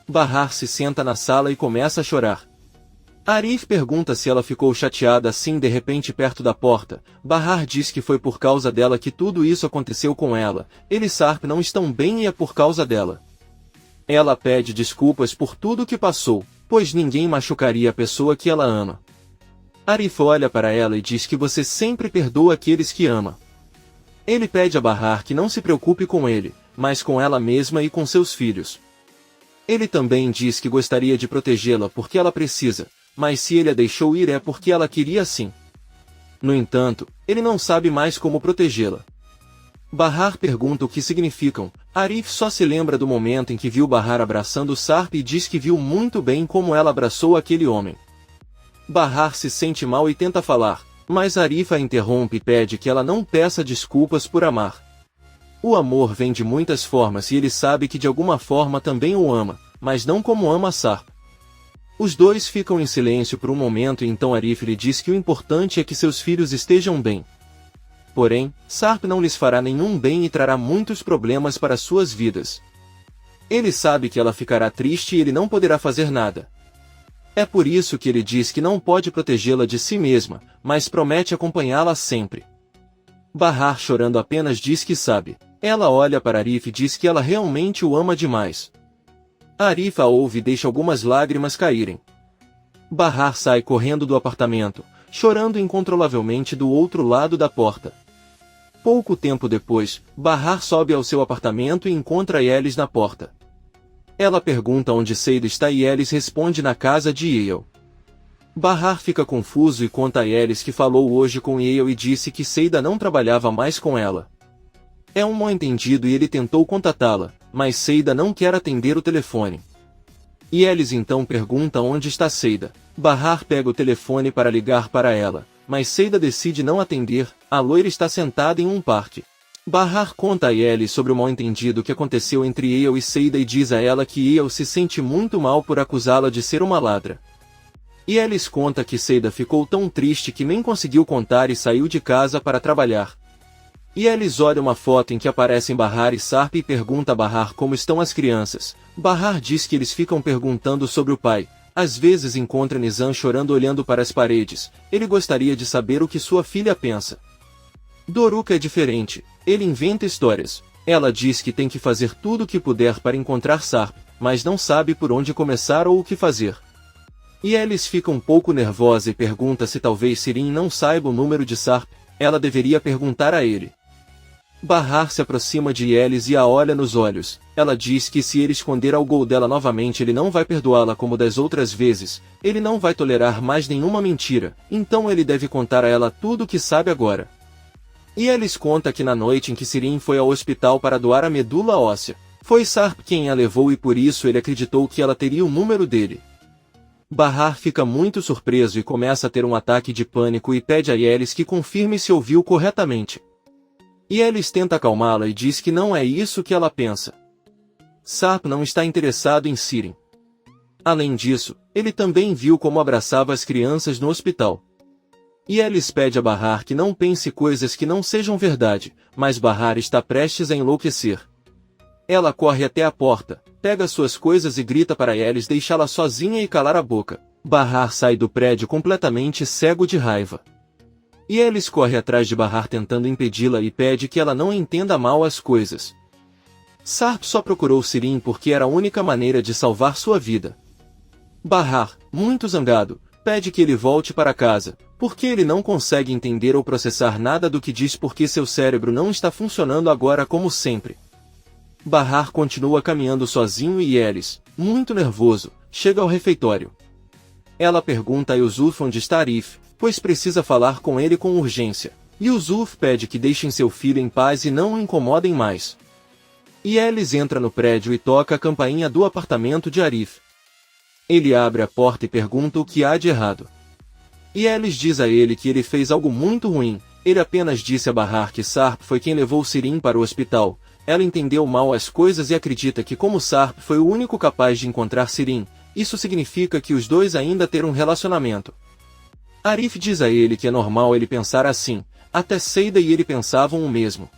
[SPEAKER 1] Bahar se senta na sala e começa a chorar. Arif pergunta se ela ficou chateada assim de repente perto da porta. Bahar diz que foi por causa dela que tudo isso aconteceu com ela. Ele e Sarp não estão bem e é por causa dela. Ela pede desculpas por tudo que passou, pois ninguém machucaria a pessoa que ela ama. Arif olha para ela e diz que você sempre perdoa aqueles que ama. Ele pede a Bahar que não se preocupe com ele, mas com ela mesma e com seus filhos. Ele também diz que gostaria de protegê-la porque ela precisa, mas se ele a deixou ir é porque ela queria sim. No entanto, ele não sabe mais como protegê-la. Bahar pergunta o que significam. Arif só se lembra do momento em que viu Bahar abraçando Sarp e diz que viu muito bem como ela abraçou aquele homem. Bahar se sente mal e tenta falar, mas Arif a interrompe e pede que ela não peça desculpas por amar. O amor vem de muitas formas e ele sabe que de alguma forma também o ama, mas não como ama Sarp. Os dois ficam em silêncio por um momento e então Arif lhe diz que o importante é que seus filhos estejam bem. Porém, Sarp não lhes fará nenhum bem e trará muitos problemas para suas vidas. Ele sabe que ela ficará triste e ele não poderá fazer nada. É por isso que ele diz que não pode protegê-la de si mesma, mas promete acompanhá-la sempre. Bahar, chorando, apenas diz que sabe. Ela olha para Arif e diz que ela realmente o ama demais. Arif a ouve e deixa algumas lágrimas caírem. Bahar sai correndo do apartamento, chorando incontrolavelmente do outro lado da porta. Pouco tempo depois, Bahar sobe ao seu apartamento e encontra Yelis na porta. Ela pergunta onde Seida está e Yelis responde na casa de Yale. Bahar fica confuso e conta a Yelis que falou hoje com Yale e disse que Seida não trabalhava mais com ela. É um mal-entendido e ele tentou contatá-la, mas Seida não quer atender o telefone. Yelis então pergunta onde está Seida. Bahar pega o telefone para ligar para ela, mas Seida decide não atender. A loira está sentada em um parque. Bahar conta a Yelis sobre o mal-entendido que aconteceu entre Yale e Seida e diz a ela que Yale se sente muito mal por acusá-la de ser uma ladra. Yelis conta que Seida ficou tão triste que nem conseguiu contar e saiu de casa para trabalhar. Yelis olha uma foto em que aparecem Bahar e Sarp e pergunta a Bahar como estão as crianças. Bahar diz que eles ficam perguntando sobre o pai. Às vezes encontra Nizam chorando olhando para as paredes. Ele gostaria de saber o que sua filha pensa. Doruka é diferente. Ele inventa histórias. Ela diz que tem que fazer tudo o que puder para encontrar Sarp, mas não sabe por onde começar ou o que fazer. Yelis fica um pouco nervosa e pergunta se talvez Sirin não saiba o número de Sarp. Ela deveria perguntar a ele. Bahar se aproxima de Yelis e a olha nos olhos. Ela diz que se ele esconder algo dela novamente ele não vai perdoá-la como das outras vezes. Ele não vai tolerar mais nenhuma mentira, então ele deve contar a ela tudo o que sabe agora. Yelis conta que na noite em que Sirin foi ao hospital para doar a medula óssea, foi Sarp quem a levou e por isso ele acreditou que ela teria o número dele. Bahar fica muito surpreso e começa a ter um ataque de pânico e pede a Yelis que confirme se ouviu corretamente. Yelis tenta acalmá-la e diz que não é isso que ela pensa. Sarp não está interessado em Sirin. Além disso, ele também viu como abraçava as crianças no hospital. Yelis pede a Bahar que não pense coisas que não sejam verdade, mas Bahar está prestes a enlouquecer. Ela corre até a porta, pega suas coisas e grita para Yelis deixá-la sozinha e calar a boca. Bahar sai do prédio completamente cego de raiva. Yelis corre atrás de Bahar tentando impedi-la e pede que ela não entenda mal as coisas. Sarp só procurou Sirin porque era a única maneira de salvar sua vida. Bahar, muito zangado, pede que ele volte para casa, porque ele não consegue entender ou processar nada do que diz porque seu cérebro não está funcionando agora como sempre. Bahar continua caminhando sozinho e Yelis, muito nervoso, chega ao refeitório. Ela pergunta a Yusuf onde está Arif, pois precisa falar com ele com urgência. Yusuf pede que deixem seu filho em paz e não o incomodem mais. Yelis entra no prédio e toca a campainha do apartamento de Arif. Ele abre a porta e pergunta o que há de errado. Yelis diz a ele que ele fez algo muito ruim. Ele apenas disse a Bahar que Sarp foi quem levou Sirin para o hospital. Ela entendeu mal as coisas e acredita que como Sarp foi o único capaz de encontrar Sirin, isso significa que os dois ainda terão um relacionamento. Arif diz a ele que é normal ele pensar assim, até Seida e ele pensavam o mesmo.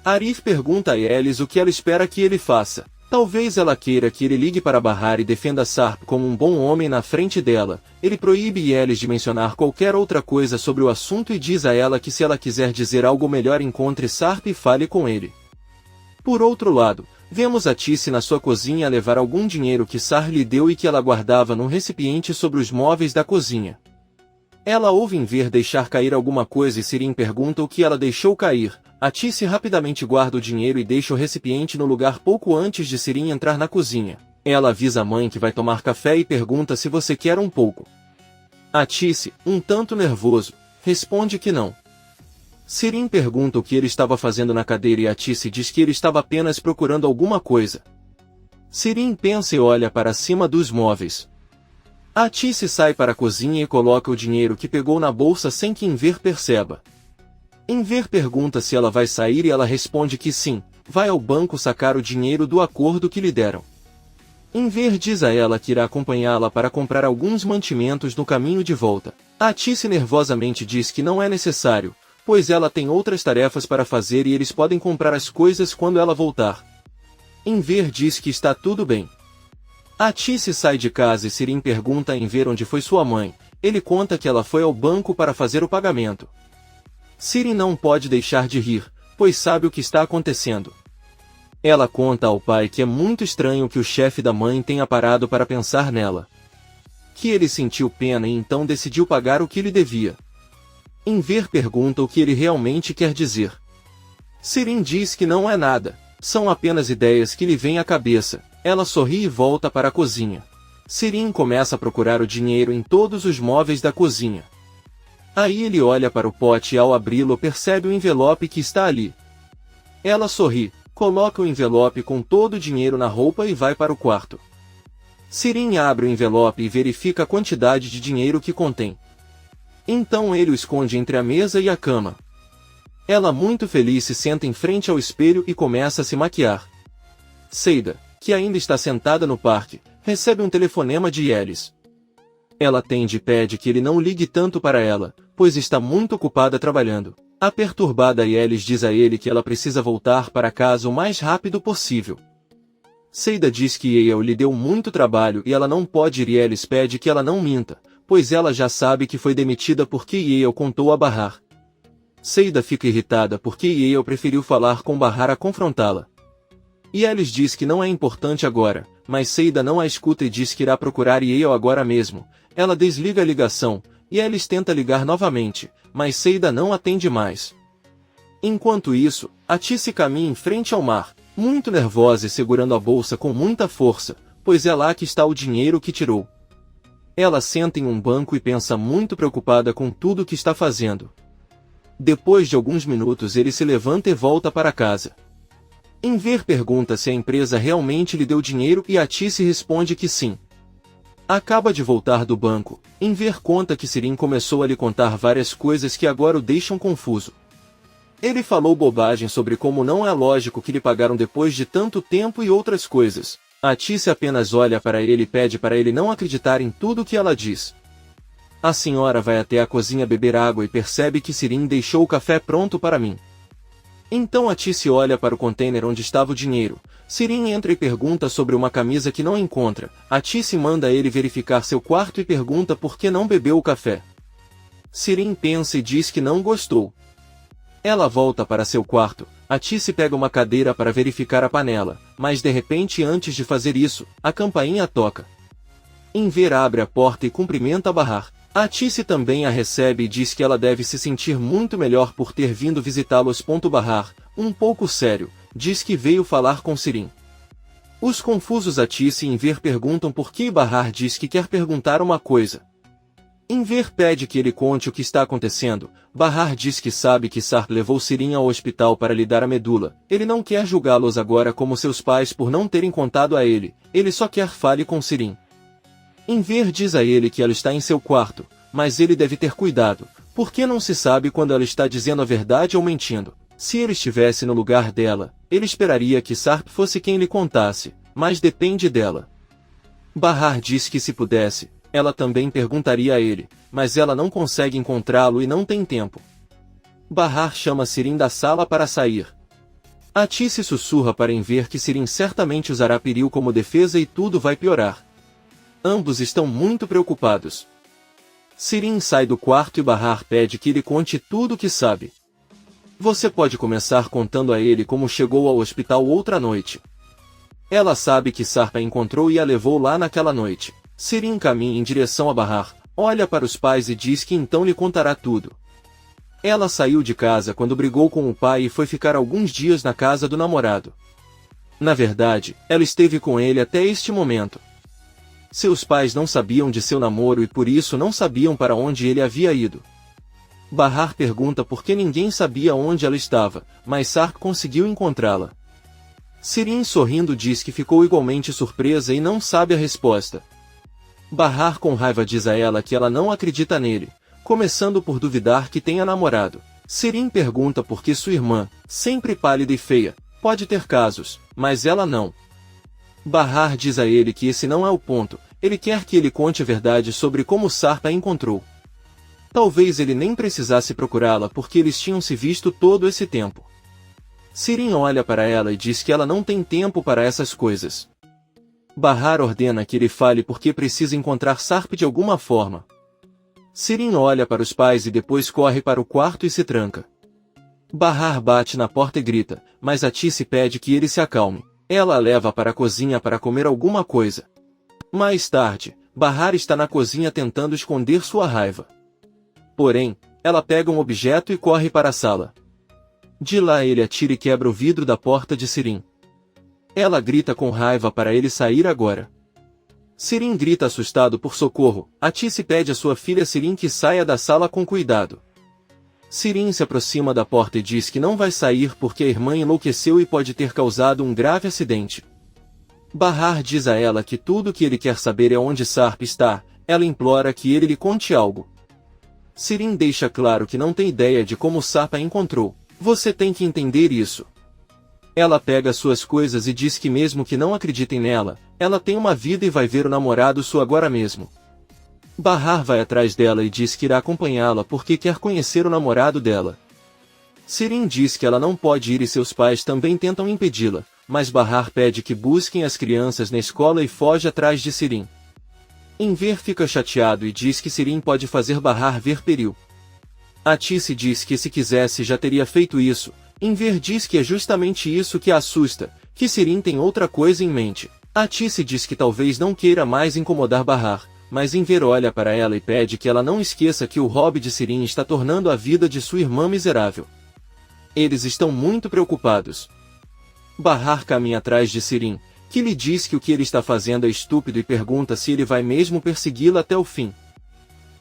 [SPEAKER 1] Arif pergunta a Yelis o que ela espera que ele faça. Talvez ela queira que ele ligue para Bahar e defenda Sarp como um bom homem na frente dela. Ele proíbe Yelis de mencionar qualquer outra coisa sobre o assunto e diz a ela que se ela quiser dizer algo melhor encontre Sarp e fale com ele. Por outro lado, vemos a Tice na sua cozinha levar algum dinheiro que Sarp lhe deu e que ela guardava num recipiente sobre os móveis da cozinha. Ela ouve Enver deixar cair alguma coisa e Sirin pergunta o que ela deixou cair. A Tice rapidamente guarda o dinheiro e deixa o recipiente no lugar pouco antes de Sirin entrar na cozinha. Ela avisa a mãe que vai tomar café e pergunta se você quer um pouco. A Tice, um tanto nervoso, responde que não. Sirin pergunta o que ele estava fazendo na cadeira e a Tice diz que ele estava apenas procurando alguma coisa. Sirin pensa e olha para cima dos móveis. A Tice sai para a cozinha e coloca o dinheiro que pegou na bolsa sem que Enver perceba. Enver pergunta se ela vai sair e ela responde que sim, vai ao banco sacar o dinheiro do acordo que lhe deram. Enver diz a ela que irá acompanhá-la para comprar alguns mantimentos no caminho de volta. A Tice nervosamente diz que não é necessário, pois ela tem outras tarefas para fazer e eles podem comprar as coisas quando ela voltar. Enver diz que está tudo bem. Atice sai de casa e Sirin pergunta a Enver onde foi sua mãe. Ele conta que ela foi ao banco para fazer o pagamento. Sirin não pode deixar de rir, pois sabe o que está acontecendo. Ela conta ao pai que é muito estranho que o chefe da mãe tenha parado para pensar nela. Que ele sentiu pena e então decidiu pagar o que lhe devia. Enver pergunta o que ele realmente quer dizer. Sirin diz que não é nada, são apenas ideias que lhe vêm à cabeça. Ela sorri e volta para a cozinha. Sirin começa a procurar o dinheiro em todos os móveis da cozinha. Aí ele olha para o pote e ao abri-lo percebe o envelope que está ali. Ela sorri, coloca o envelope com todo o dinheiro na roupa e vai para o quarto. Sirin abre o envelope e verifica a quantidade de dinheiro que contém. Então ele o esconde entre a mesa e a cama. Ela, muito feliz, se senta em frente ao espelho e começa a se maquiar. Seida, que ainda está sentada no parque, recebe um telefonema de Yelis. Ela atende e pede que ele não ligue tanto para ela, pois está muito ocupada trabalhando. A perturbada Yelis diz a ele que ela precisa voltar para casa o mais rápido possível. Seida diz que Yale lhe deu muito trabalho e ela não pode ir e Yelis pede que ela não minta, pois ela já sabe que foi demitida porque Yale contou a Bahar. Seida fica irritada porque Yale preferiu falar com Bahar a confrontá-la. Yelis diz que não é importante agora, mas Seida não a escuta e diz que irá procurar Yale agora mesmo. Ela desliga a ligação, e Yelis tenta ligar novamente, mas Seida não atende mais. Enquanto isso, Atice caminha em frente ao mar, muito nervosa e segurando a bolsa com muita força, pois é lá que está o dinheiro que tirou. Ela senta em um banco e pensa muito preocupada com tudo o que está fazendo. Depois de alguns minutos ele se levanta e volta para casa. Enver pergunta se a empresa realmente lhe deu dinheiro e Atice responde que sim. Acaba de voltar do banco. Enver conta que Sirin começou a lhe contar várias coisas que agora o deixam confuso. Ele falou bobagem sobre como não é lógico que lhe pagaram depois de tanto tempo e outras coisas. Atice apenas olha para ele e pede para ele não acreditar em tudo o que ela diz. A senhora vai até a cozinha beber água e percebe que Sirin deixou o café pronto para mim. Então Atice olha para o container onde estava o dinheiro. Sirin entra e pergunta sobre uma camisa que não encontra. Atice manda ele verificar seu quarto e pergunta por que não bebeu o café. Sirin pensa e diz que não gostou. Ela volta para seu quarto. Atice pega uma cadeira para verificar a panela, mas de repente, antes de fazer isso, a campainha toca. Enver abre a porta e cumprimenta Bahar. Atice também a recebe e diz que ela deve se sentir muito melhor por ter vindo visitá-los. Bahar, um pouco sério, diz que veio falar com Sirin. Os confusos Atice e Enver perguntam por que Bahar diz que quer perguntar uma coisa. Enver pede que ele conte o que está acontecendo. Bahar diz que sabe que Sarp levou Sirin ao hospital para lhe dar a medula. Ele não quer julgá-los agora como seus pais por não terem contado a ele só quer fale com Sirin. Enver diz a ele que ela está em seu quarto, mas ele deve ter cuidado, porque não se sabe quando ela está dizendo a verdade ou mentindo. Se ele estivesse no lugar dela, ele esperaria que Sarp fosse quem lhe contasse, mas depende dela. Bahar diz que se pudesse, ela também perguntaria a ele, mas ela não consegue encontrá-lo e não tem tempo. Bahar chama Sirin da sala para sair. Atice sussurra para Enver que Sirin certamente usará Piril como defesa e tudo vai piorar. Ambos estão muito preocupados. Sirin sai do quarto e Bahar pede que ele conte tudo o que sabe. Você pode começar contando a ele como chegou ao hospital outra noite. Ela sabe que Sarp a encontrou e a levou lá naquela noite. Sirin caminha em direção a Bahar, olha para os pais e diz que então lhe contará tudo. Ela saiu de casa quando brigou com o pai e foi ficar alguns dias na casa do namorado. Na verdade, ela esteve com ele até este momento. Seus pais não sabiam de seu namoro e por isso não sabiam para onde ele havia ido. Bahar pergunta por que ninguém sabia onde ela estava, mas Sarp conseguiu encontrá-la. Sirin sorrindo diz que ficou igualmente surpresa e não sabe a resposta. Bahar com raiva diz a ela que ela não acredita nele, começando por duvidar que tenha namorado. Sirin pergunta por que sua irmã, sempre pálida e feia, pode ter casos, mas ela não. Bahar diz a ele que esse não é o ponto, ele quer que ele conte a verdade sobre como Sarp a encontrou. Talvez ele nem precisasse procurá-la porque eles tinham se visto todo esse tempo. Sirin olha para ela e diz que ela não tem tempo para essas coisas. Bahar ordena que ele fale porque precisa encontrar Sarp de alguma forma. Sirin olha para os pais e depois corre para o quarto e se tranca. Bahar bate na porta e grita, mas Atice pede que ele se acalme. Ela a leva para a cozinha para comer alguma coisa. Mais tarde, Bahar está na cozinha tentando esconder sua raiva. Porém, ela pega um objeto e corre para a sala. De lá ele atira e quebra o vidro da porta de Sirin. Ela grita com raiva para ele sair agora. Sirin grita assustado por socorro. Atice pede a sua filha Sirin que saia da sala com cuidado. Sirin se aproxima da porta e diz que não vai sair porque a irmã enlouqueceu e pode ter causado um grave acidente. Bahar diz a ela que tudo o que ele quer saber é onde Sarp está. Ela implora que ele lhe conte algo. Sirin deixa claro que não tem ideia de como Sarp a encontrou. Você tem que entender isso. Ela pega suas coisas e diz que mesmo que não acreditem nela, ela tem uma vida e vai ver o namorado sua agora mesmo. Bahar vai atrás dela e diz que irá acompanhá-la porque quer conhecer o namorado dela. Sirin diz que ela não pode ir e seus pais também tentam impedi-la, mas Bahar pede que busquem as crianças na escola e foge atrás de Sirin. Enver fica chateado e diz que Sirin pode fazer Bahar ver perigo. Atice diz que se quisesse já teria feito isso. Enver diz que é justamente isso que a assusta, que Sirin tem outra coisa em mente. Atice diz que talvez não queira mais incomodar Bahar, mas Enver olha para ela e pede que ela não esqueça que o hobby de Sirin está tornando a vida de sua irmã miserável. Eles estão muito preocupados. Bahar caminha atrás de Sirin, que lhe diz que o que ele está fazendo é estúpido e pergunta se ele vai mesmo persegui-la até o fim.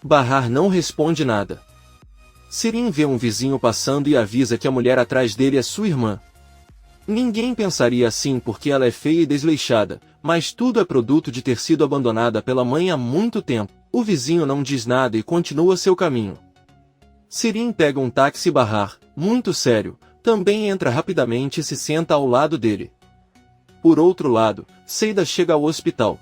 [SPEAKER 1] Bahar não responde nada. Sirin vê um vizinho passando e avisa que a mulher atrás dele é sua irmã. Ninguém pensaria assim porque ela é feia e desleixada, mas tudo é produto de ter sido abandonada pela mãe há muito tempo. O vizinho não diz nada e continua seu caminho. Sirin pega um táxi. Bahar, muito sério, também entra rapidamente e se senta ao lado dele. Por outro lado, Seida chega ao hospital.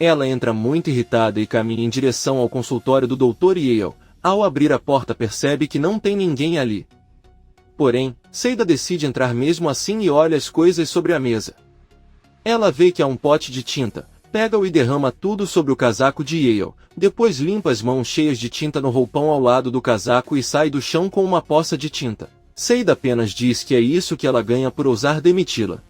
[SPEAKER 1] Ela entra muito irritada e caminha em direção ao consultório do Dr. Yale. Ao abrir a porta percebe que não tem ninguém ali. Porém, Seida decide entrar mesmo assim e olha as coisas sobre a mesa. Ela vê que há um pote de tinta, pega-o e derrama tudo sobre o casaco de Yale, depois limpa as mãos cheias de tinta no roupão ao lado do casaco e sai do chão com uma poça de tinta. Seida apenas diz que é isso que ela ganha por ousar demiti-la.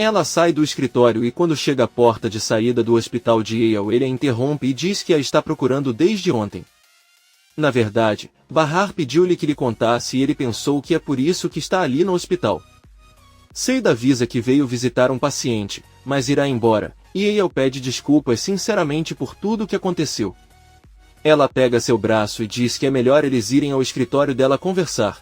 [SPEAKER 1] Ela sai do escritório e quando chega à porta de saída do hospital de Yale ele a interrompe e diz que a está procurando desde ontem. Na verdade, Bahar pediu-lhe que lhe contasse e ele pensou que é por isso que está ali no hospital. Seida avisa que veio visitar um paciente, mas irá embora, e Yale pede desculpas sinceramente por tudo o que aconteceu. Ela pega seu braço e diz que é melhor eles irem ao escritório dela conversar.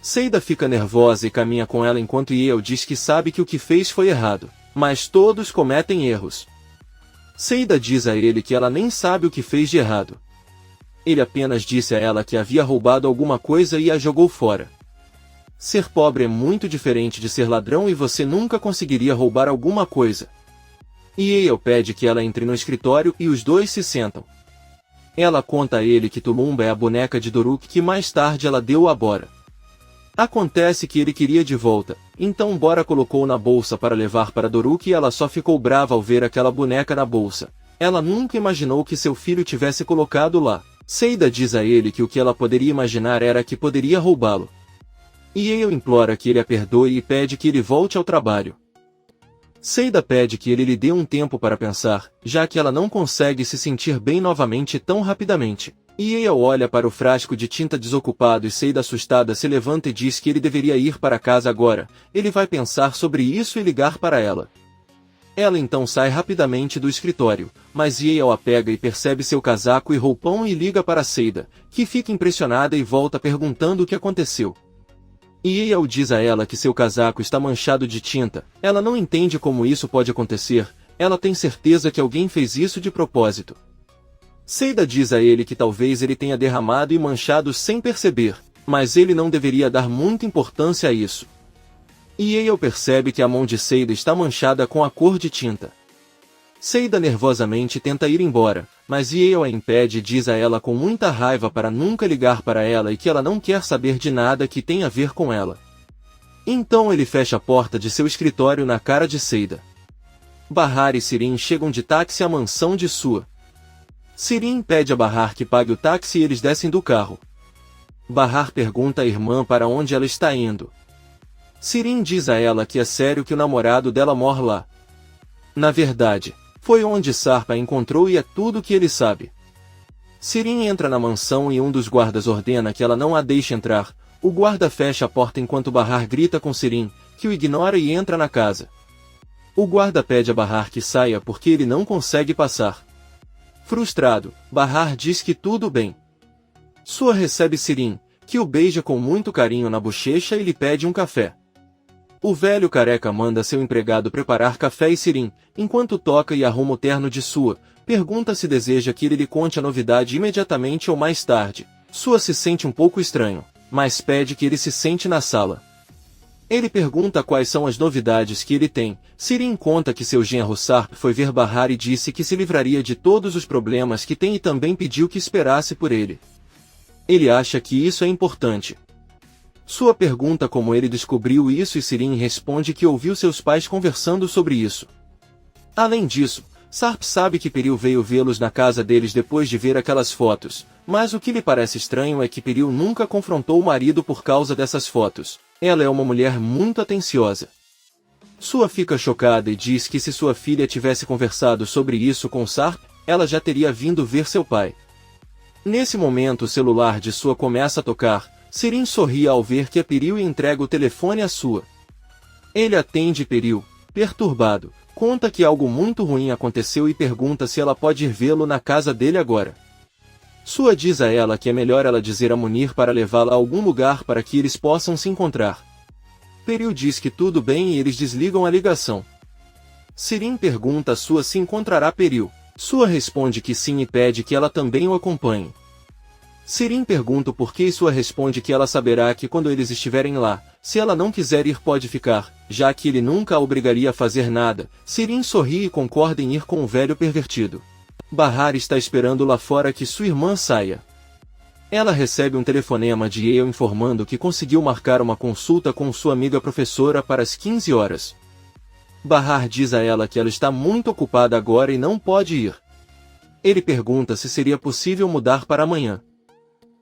[SPEAKER 1] Seida fica nervosa e caminha com ela enquanto Yale diz que sabe que o que fez foi errado, mas todos cometem erros. Seida diz a ele que ela nem sabe o que fez de errado. Ele apenas disse a ela que havia roubado alguma coisa e a jogou fora. Ser pobre é muito diferente de ser ladrão e você nunca conseguiria roubar alguma coisa. Yale pede que ela entre no escritório e os dois se sentam. Ela conta a ele que Tulumba é a boneca de Doruk que mais tarde ela deu a Bora. Acontece que ele queria de volta, então Bora colocou na bolsa para levar para Doruk e ela só ficou brava ao ver aquela boneca na bolsa. Ela nunca imaginou que seu filho tivesse colocado lá. Seida diz a ele que o que ela poderia imaginar era que poderia roubá-lo. Yale implora que ele a perdoe e pede que ele volte ao trabalho. Seida pede que ele lhe dê um tempo para pensar, já que ela não consegue se sentir bem novamente tão rapidamente. Yale olha para o frasco de tinta desocupado e Seida assustada se levanta e diz que ele deveria ir para casa agora. Ele vai pensar sobre isso e ligar para ela. Ela então sai rapidamente do escritório, mas Yale a pega e percebe seu casaco e roupão e liga para Seida, que fica impressionada e volta perguntando o que aconteceu. Yale diz a ela que seu casaco está manchado de tinta. Ela não entende como isso pode acontecer, ela tem certeza que alguém fez isso de propósito. Seida diz a ele que talvez ele tenha derramado e manchado sem perceber, mas ele não deveria dar muita importância a isso. Yale percebe que a mão de Seida está manchada com a cor de tinta. Seida nervosamente tenta ir embora, mas Yale a impede e diz a ela com muita raiva para nunca ligar para ela e que ela não quer saber de nada que tenha a ver com ela. Então ele fecha a porta de seu escritório na cara de Seida. Bahar e Sirin chegam de táxi à mansão de Sua. Sirin pede a Bahar que pague o táxi e eles descem do carro. Bahar pergunta à irmã para onde ela está indo. Sirin diz a ela que é sério que o namorado dela mora lá. Na verdade, foi onde Sarp a encontrou e é tudo que ele sabe. Sirin entra na mansão e um dos guardas ordena que ela não a deixe entrar. O guarda fecha a porta enquanto Bahar grita com Sirin, que o ignora e entra na casa. O guarda pede a Bahar que saia porque ele não consegue passar. Frustrado, Bahar diz que tudo bem. Sua recebe Sirin, que o beija com muito carinho na bochecha e lhe pede um café. O velho careca manda seu empregado preparar café e Sirin, enquanto toca e arruma o terno de Sua, pergunta se deseja que ele lhe conte a novidade imediatamente ou mais tarde. Sua se sente um pouco estranho, mas pede que ele se sente na sala. Ele pergunta quais são as novidades que ele tem. Sirin conta que seu genro Sarp foi ver Bahar e disse que se livraria de todos os problemas que tem e também pediu que esperasse por ele. Ele acha que isso é importante. Sua pergunta como ele descobriu isso e Sirin responde que ouviu seus pais conversando sobre isso. Além disso, Sarp sabe que Peril veio vê-los na casa deles depois de ver aquelas fotos, mas o que lhe parece estranho é que Peril nunca confrontou o marido por causa dessas fotos. Ela é uma mulher muito atenciosa. Sua fica chocada e diz que se sua filha tivesse conversado sobre isso com Sarp, ela já teria vindo ver seu pai. Nesse momento o celular de Sua começa a tocar. Sirin sorri ao ver que é Peril e entrega o telefone a Sua. Ele atende Peril, perturbado, conta que algo muito ruim aconteceu e pergunta se ela pode ir vê-lo na casa dele agora. Sua diz a ela que é melhor ela dizer a Munir para levá-la a algum lugar para que eles possam se encontrar. Peril diz que tudo bem e eles desligam a ligação. Sirin pergunta a Sua se encontrará Peril. Sua responde que sim e pede que ela também o acompanhe. Sirin pergunta o porquê e Sua responde que ela saberá que quando eles estiverem lá, se ela não quiser ir pode ficar, já que ele nunca a obrigaria a fazer nada. Sirin sorri e concorda em ir com o velho pervertido. Bahar está esperando lá fora que sua irmã saia. Ela recebe um telefonema de Yale informando que conseguiu marcar uma consulta com sua amiga professora para as 15 horas. Bahar diz a ela que ela está muito ocupada agora e não pode ir. Ele pergunta se seria possível mudar para amanhã.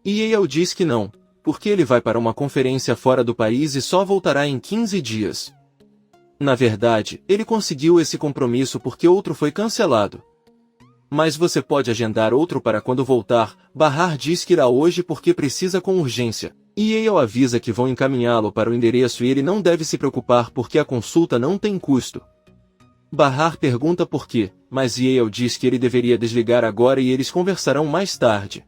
[SPEAKER 1] E Yale diz que não, porque ele vai para uma conferência fora do país e só voltará em 15 dias. Na verdade, ele conseguiu esse compromisso porque outro foi cancelado. Mas você pode agendar outro para quando voltar. Bahar diz que irá hoje porque precisa com urgência. E Yale avisa que vão encaminhá-lo para o endereço e ele não deve se preocupar porque a consulta não tem custo. Bahar pergunta por quê, mas Yale diz que ele deveria desligar agora e eles conversarão mais tarde.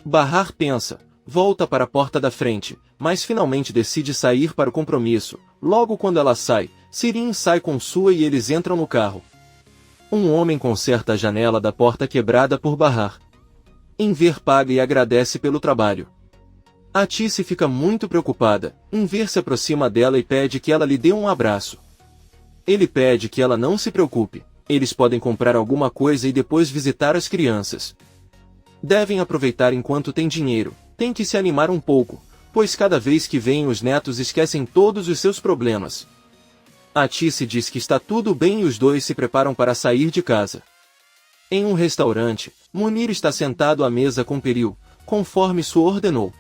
[SPEAKER 1] Bahar pensa, volta para a porta da frente, mas finalmente decide sair para o compromisso. Logo quando ela sai, Sirin sai com Sua e eles entram no carro. Um homem conserta a janela da porta quebrada por Bahar. Enver paga e agradece pelo trabalho. A Tice fica muito preocupada. Enver se aproxima dela e pede que ela lhe dê um abraço. Ele pede que ela não se preocupe. Eles podem comprar alguma coisa e depois visitar as crianças. Devem aproveitar enquanto tem dinheiro. Tem que se animar um pouco, pois cada vez que vêm os netos esquecem todos os seus problemas. A Tice diz que está tudo bem e os dois se preparam para sair de casa. Em um restaurante, Munir está sentado à mesa com Peril, conforme Sua ordenou.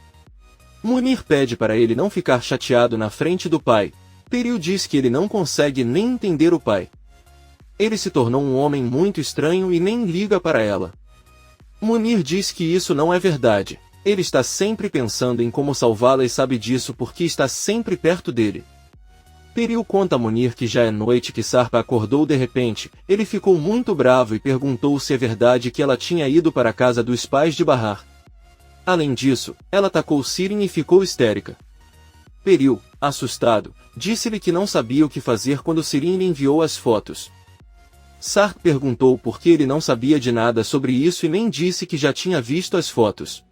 [SPEAKER 1] Munir pede para ele não ficar chateado na frente do pai. Peril diz que ele não consegue nem entender o pai. Ele se tornou um homem muito estranho e nem liga para ela. Munir diz que isso não é verdade. Ele está sempre pensando em como salvá-la e sabe disso porque está sempre perto dele. Peril conta a Munir que já é noite que Sarpa acordou de repente. Ele ficou muito bravo e perguntou se é verdade que ela tinha ido para a casa dos pais de Bahar. Além disso, ela atacou Sirin e ficou histérica. Peril, assustado, disse-lhe que não sabia o que fazer quando Sirin lhe enviou as fotos. Sarp perguntou por que ele não sabia de nada sobre isso e nem disse que já tinha visto as fotos.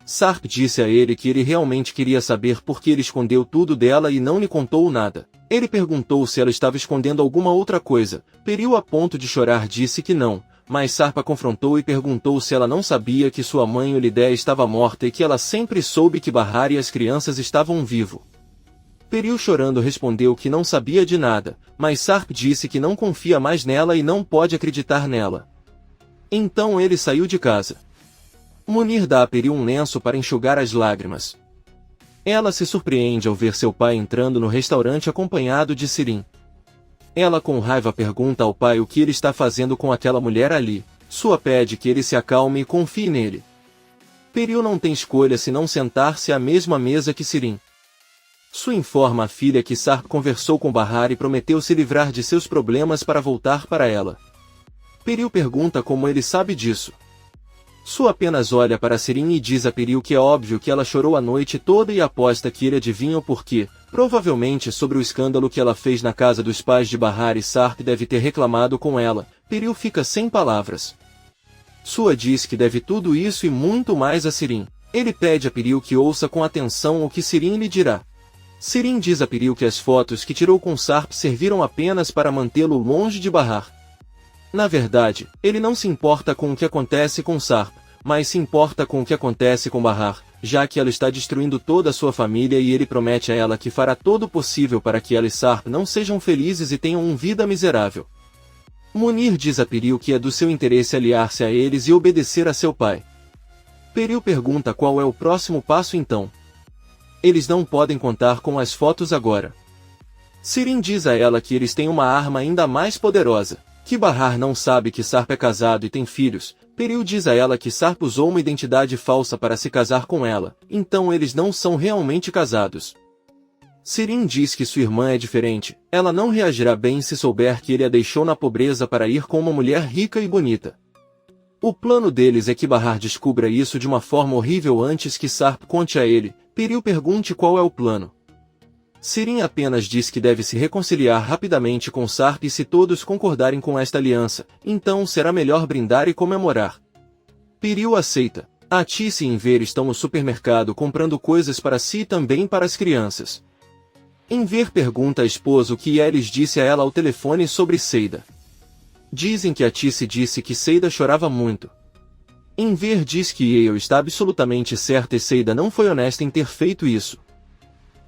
[SPEAKER 1] Sarp disse a ele que ele realmente queria saber por que ele escondeu tudo dela e não lhe contou nada. Ele perguntou se ela estava escondendo alguma outra coisa. Periu, a ponto de chorar, disse que não, mas Sarp a confrontou e perguntou se ela não sabia que sua mãe Olidé estava morta e que ela sempre soube que Bahar e as crianças estavam vivos. Periu, chorando, respondeu que não sabia de nada, mas Sarp disse que não confia mais nela e não pode acreditar nela. Então ele saiu de casa. Munir dá a Periu um lenço para enxugar as lágrimas. Ela se surpreende ao ver seu pai entrando no restaurante acompanhado de Sirin. Ela com raiva pergunta ao pai o que ele está fazendo com aquela mulher ali. Sua pede que ele se acalme e confie nele. Periu não tem escolha senão sentar-se à mesma mesa que Sirin. Su informa à filha que Sarp conversou com Bahar e prometeu se livrar de seus problemas para voltar para ela. Periu pergunta como ele sabe disso. Su apenas olha para Sirin e diz a Periu que é óbvio que ela chorou a noite toda e aposta que ele adivinha o porquê, provavelmente sobre o escândalo que ela fez na casa dos pais de Bahar e Sarp deve ter reclamado com ela. Periu fica sem palavras. Sua diz que deve tudo isso e muito mais a Sirin. Ele pede a Periu que ouça com atenção o que Sirin lhe dirá. Sirin diz a Periu que as fotos que tirou com Sarp serviram apenas para mantê-lo longe de Bahar. Na verdade, ele não se importa com o que acontece com Sarp, mas se importa com o que acontece com Bahar, já que ela está destruindo toda a sua família e ele promete a ela que fará todo o possível para que ela e Sarp não sejam felizes e tenham uma vida miserável. Munir diz a Periu que é do seu interesse aliar-se a eles e obedecer a seu pai. Periu pergunta qual é o próximo passo então. Eles não podem contar com as fotos agora. Sirin diz a ela que eles têm uma arma ainda mais poderosa. Que Bahar não sabe que Sarp é casado e tem filhos. Periu diz a ela que Sarp usou uma identidade falsa para se casar com ela, então eles não são realmente casados. Sirin diz que sua irmã é diferente, ela não reagirá bem se souber que ele a deixou na pobreza para ir com uma mulher rica e bonita. O plano deles é que Bahar descubra isso de uma forma horrível antes que Sarp conte a ele. Periu pergunte qual é o plano. Sirin apenas diz que deve se reconciliar rapidamente com Sarp e se todos concordarem com esta aliança, então será melhor brindar e comemorar. Periu aceita. Atice e Enver estão no supermercado comprando coisas para si e também para as crianças. Enver pergunta à esposa o que Elis disse a ela ao telefone sobre Seida. Dizem que Atice disse que Seida chorava muito. Enver diz que Yale está absolutamente certa e Seida não foi honesta em ter feito isso.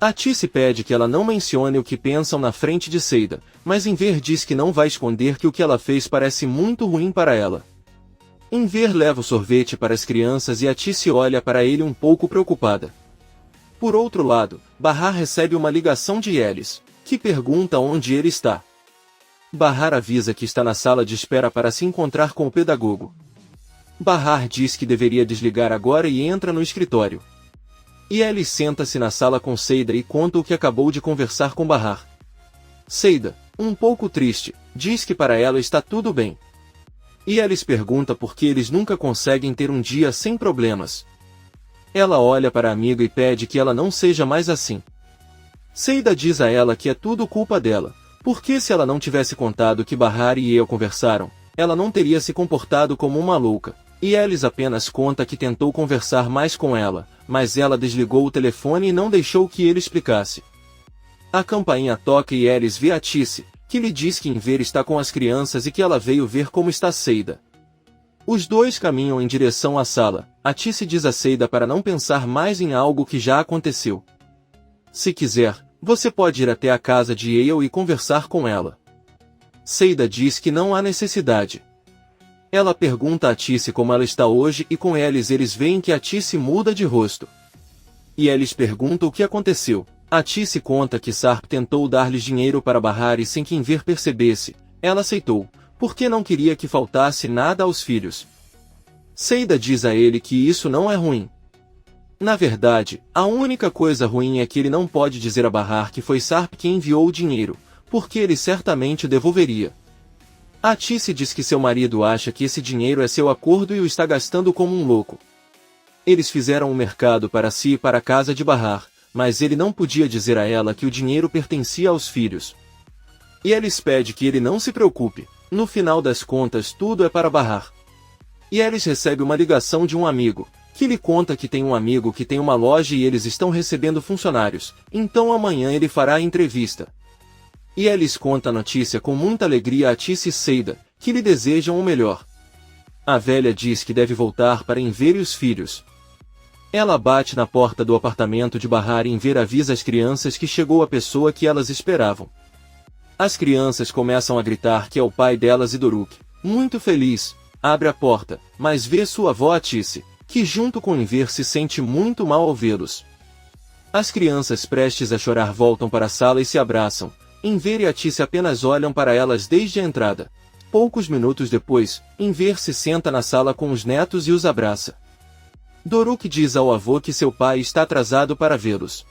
[SPEAKER 1] Atice pede que ela não mencione o que pensam na frente de Seida, mas Enver diz que não vai esconder que o que ela fez parece muito ruim para ela. Enver leva o sorvete para as crianças e Atice olha para ele um pouco preocupada. Por outro lado, Bahar recebe uma ligação de Elis, que pergunta onde ele está. Bahar avisa que está na sala de espera para se encontrar com o pedagogo. Bahar diz que deveria desligar agora e entra no escritório. Elis senta-se na sala com Seida e conta o que acabou de conversar com Bahar. Seida, um pouco triste, diz que para ela está tudo bem. Elis pergunta por que eles nunca conseguem ter um dia sem problemas. Ela olha para a amiga e pede que ela não seja mais assim. Seida diz a ela que é tudo culpa dela, porque se ela não tivesse contado que Bahar e eu conversaram, ela não teria se comportado como uma louca. Elis apenas conta que tentou conversar mais com ela, mas ela desligou o telefone e não deixou que ele explicasse. A campainha toca e Elis vê Atice, que lhe diz que Enver está com as crianças e que ela veio ver como está Seida. Os dois caminham em direção à sala. Atice diz a Seida para não pensar mais em algo que já aconteceu. Se quiser, você pode ir até a casa de Yale e conversar com ela. Seida diz que não há necessidade. Ela pergunta a Atice como ela está hoje e com eles veem que Atice muda de rosto. E eles perguntam o que aconteceu. Atice conta que Sarp tentou dar-lhes dinheiro para Bahar e sem que Enver percebesse, ela aceitou, porque não queria que faltasse nada aos filhos. Seida diz a ele que isso não é ruim. Na verdade, a única coisa ruim é que ele não pode dizer a Bahar que foi Sarp quem enviou o dinheiro, porque ele certamente o devolveria. Atice diz que seu marido acha que esse dinheiro é seu acordo e o está gastando como um louco. Eles fizeram um mercado para si e para a casa de Bahar, mas ele não podia dizer a ela que o dinheiro pertencia aos filhos. E Elis pede que ele não se preocupe, no final das contas tudo é para Bahar. E Elis recebe uma ligação de um amigo, que lhe conta que tem um amigo que tem uma loja e eles estão recebendo funcionários, então amanhã ele fará a entrevista. E ela lhes conta a notícia com muita alegria a Tice e Seida, que lhe desejam o melhor. A velha diz que deve voltar para Enver e os filhos. Ela bate na porta do apartamento de Bahar e Enver avisa as crianças que chegou a pessoa que elas esperavam. As crianças começam a gritar que é o pai delas e Doruk, muito feliz, abre a porta, mas vê sua avó Tice, que junto com Enver se sente muito mal ao vê-los. As crianças prestes a chorar voltam para a sala e se abraçam. Enver e a Tice apenas olham para elas desde a entrada. Poucos minutos depois, Enver se senta na sala com os netos e os abraça. Doruk diz ao avô que seu pai está atrasado para vê-los.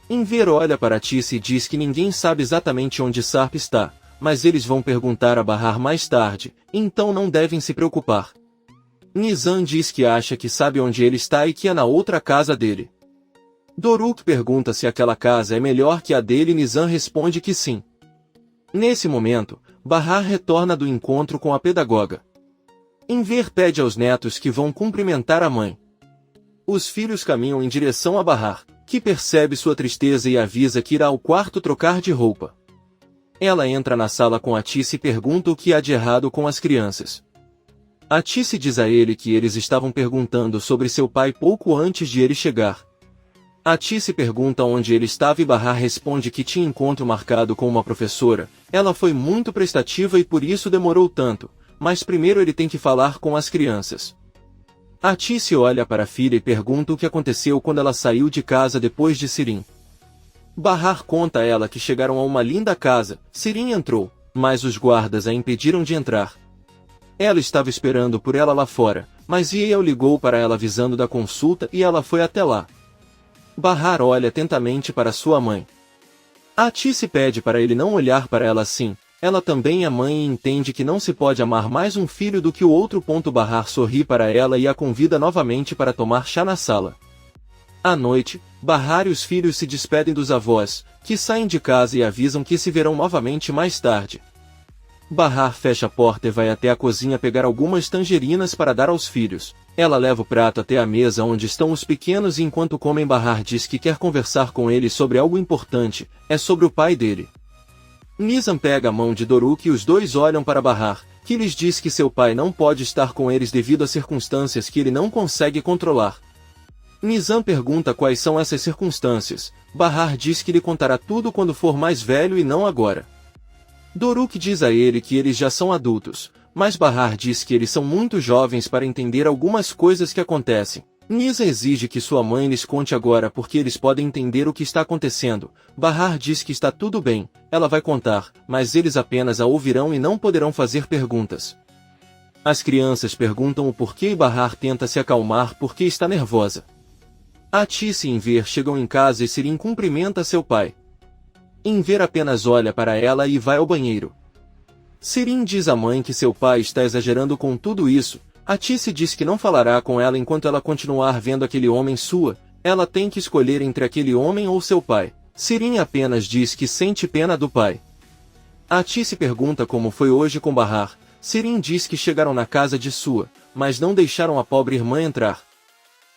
[SPEAKER 1] Enver olha para Tice e diz que ninguém sabe exatamente onde Sarp está, mas eles vão perguntar a Bahar mais tarde, então não devem se preocupar. Nizam diz que acha que sabe onde ele está e que é na outra casa dele. Doruk pergunta se aquela casa é melhor que a dele e Nizam responde que sim. Nesse momento, Bahar retorna do encontro com a pedagoga. Enver pede aos netos que vão cumprimentar a mãe. Os filhos caminham em direção a Bahar, que percebe sua tristeza e avisa que irá ao quarto trocar de roupa. Ela entra na sala com a Tice e pergunta o que há de errado com as crianças. A Tice diz a ele que eles estavam perguntando sobre seu pai pouco antes de ele chegar. A Tice pergunta onde ele estava e Bahar responde que tinha encontro marcado com uma professora. Ela foi muito prestativa e por isso demorou tanto, mas primeiro ele tem que falar com as crianças. A Tice olha para a filha e pergunta o que aconteceu quando ela saiu de casa depois de Sirin. Bahar conta a ela que chegaram a uma linda casa. Sirin entrou, mas os guardas a impediram de entrar. Ela estava esperando por ela lá fora, mas Yael ligou para ela avisando da consulta e ela foi até lá. Bahar olha atentamente para sua mãe. A Tice pede para ele não olhar para ela assim. Ela também é mãe e entende que não se pode amar mais um filho do que o outro. Bahar sorri para ela e a convida novamente para tomar chá na sala. À noite, Bahar e os filhos se despedem dos avós, que saem de casa e avisam que se verão novamente mais tarde. Bahar fecha a porta e vai até a cozinha pegar algumas tangerinas para dar aos filhos. Ela leva o prato até a mesa onde estão os pequenos e enquanto comem Bahar diz que quer conversar com eles sobre algo importante, é sobre o pai dele. Nizam pega a mão de Doruk e os dois olham para Bahar, que lhes diz que seu pai não pode estar com eles devido a circunstâncias que ele não consegue controlar. Nizam pergunta quais são essas circunstâncias. Bahar diz que lhe contará tudo quando for mais velho e não agora. Doruk diz a ele que eles já são adultos, mas Bahar diz que eles são muito jovens para entender algumas coisas que acontecem. Nizam exige que sua mãe lhes conte agora porque eles podem entender o que está acontecendo. Bahar diz que está tudo bem, ela vai contar, mas eles apenas a ouvirão e não poderão fazer perguntas. As crianças perguntam o porquê e Bahar tenta se acalmar porque está nervosa. A Tice e Enver chegam em casa e Sirin cumprimenta seu pai. Enver apenas olha para ela e vai ao banheiro. Sirin diz à mãe que seu pai está exagerando com tudo isso. A Tice diz que não falará com ela enquanto ela continuar vendo aquele homem sua. Ela tem que escolher entre aquele homem ou seu pai. Sirin apenas diz que sente pena do pai. A Tice pergunta como foi hoje com Bahar. Sirin diz que chegaram na casa de sua, mas não deixaram a pobre irmã entrar.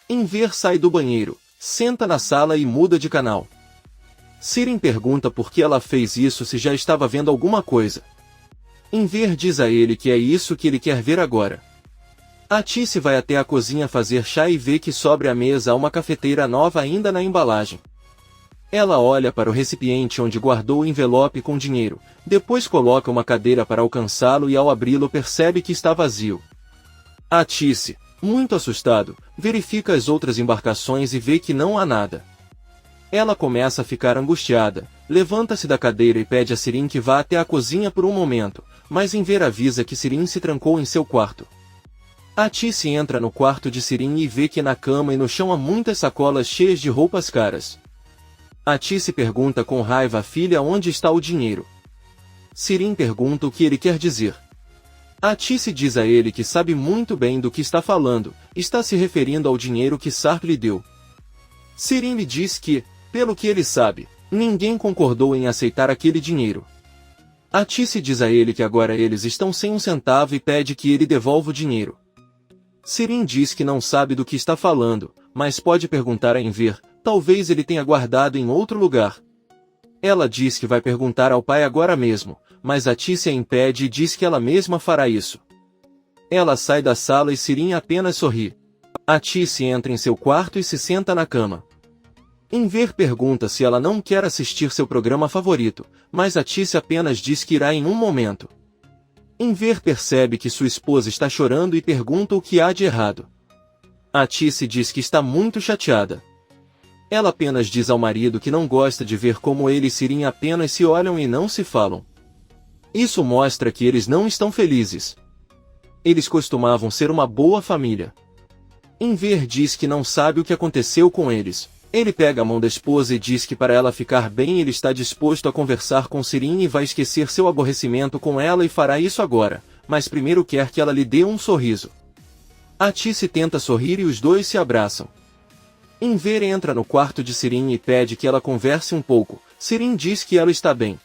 [SPEAKER 1] Enver sai do banheiro, senta na sala e muda de canal. Sirin pergunta por que ela fez isso se já estava vendo alguma coisa. Enver diz a ele que é isso que ele quer ver agora. A Tice vai até a cozinha fazer chá e vê que sobre a mesa há uma cafeteira nova ainda na embalagem. Ela olha para o recipiente onde guardou o envelope com dinheiro, depois coloca uma cadeira para alcançá-lo e ao abri-lo percebe que está vazio. A Tice, muito assustado, verifica as outras embarcações e vê que não há nada. Ela começa a ficar angustiada, levanta-se da cadeira e pede a Sirin que vá até a cozinha por um momento, mas Enver avisa que Sirin se trancou em seu quarto. A Tice entra no quarto de Sirin e vê que na cama e no chão há muitas sacolas cheias de roupas caras. A Tice pergunta com raiva à filha onde está o dinheiro. Sirin pergunta o que ele quer dizer. A Tice diz a ele que sabe muito bem do que está falando, está se referindo ao dinheiro que Sarp lhe deu. Sirin lhe diz que, pelo que ele sabe, ninguém concordou em aceitar aquele dinheiro. A Tice diz a ele que agora eles estão sem um centavo e pede que ele devolva o dinheiro. Sirin diz que não sabe do que está falando, mas pode perguntar a Enver, talvez ele tenha guardado em outro lugar. Ela diz que vai perguntar ao pai agora mesmo, mas Atice a impede e diz que ela mesma fará isso. Ela sai da sala e Sirin apenas sorri. Atice entra em seu quarto e se senta na cama. Enver pergunta se ela não quer assistir seu programa favorito, mas Atice apenas diz que irá em um momento. Enver percebe que sua esposa está chorando e pergunta o que há de errado. Atice diz que está muito chateada. Ela apenas diz ao marido que não gosta de ver como ele e Sirin apenas se olham e não se falam. Isso mostra que eles não estão felizes. Eles costumavam ser uma boa família. Enver diz que não sabe o que aconteceu com eles. Ele pega a mão da esposa e diz que para ela ficar bem ele está disposto a conversar com Sirin e vai esquecer seu aborrecimento com ela e fará isso agora, mas primeiro quer que ela lhe dê um sorriso. Atice tenta sorrir e os dois se abraçam. Enver entra no quarto de Sirin e pede que ela converse um pouco. Sirin diz que ela está bem.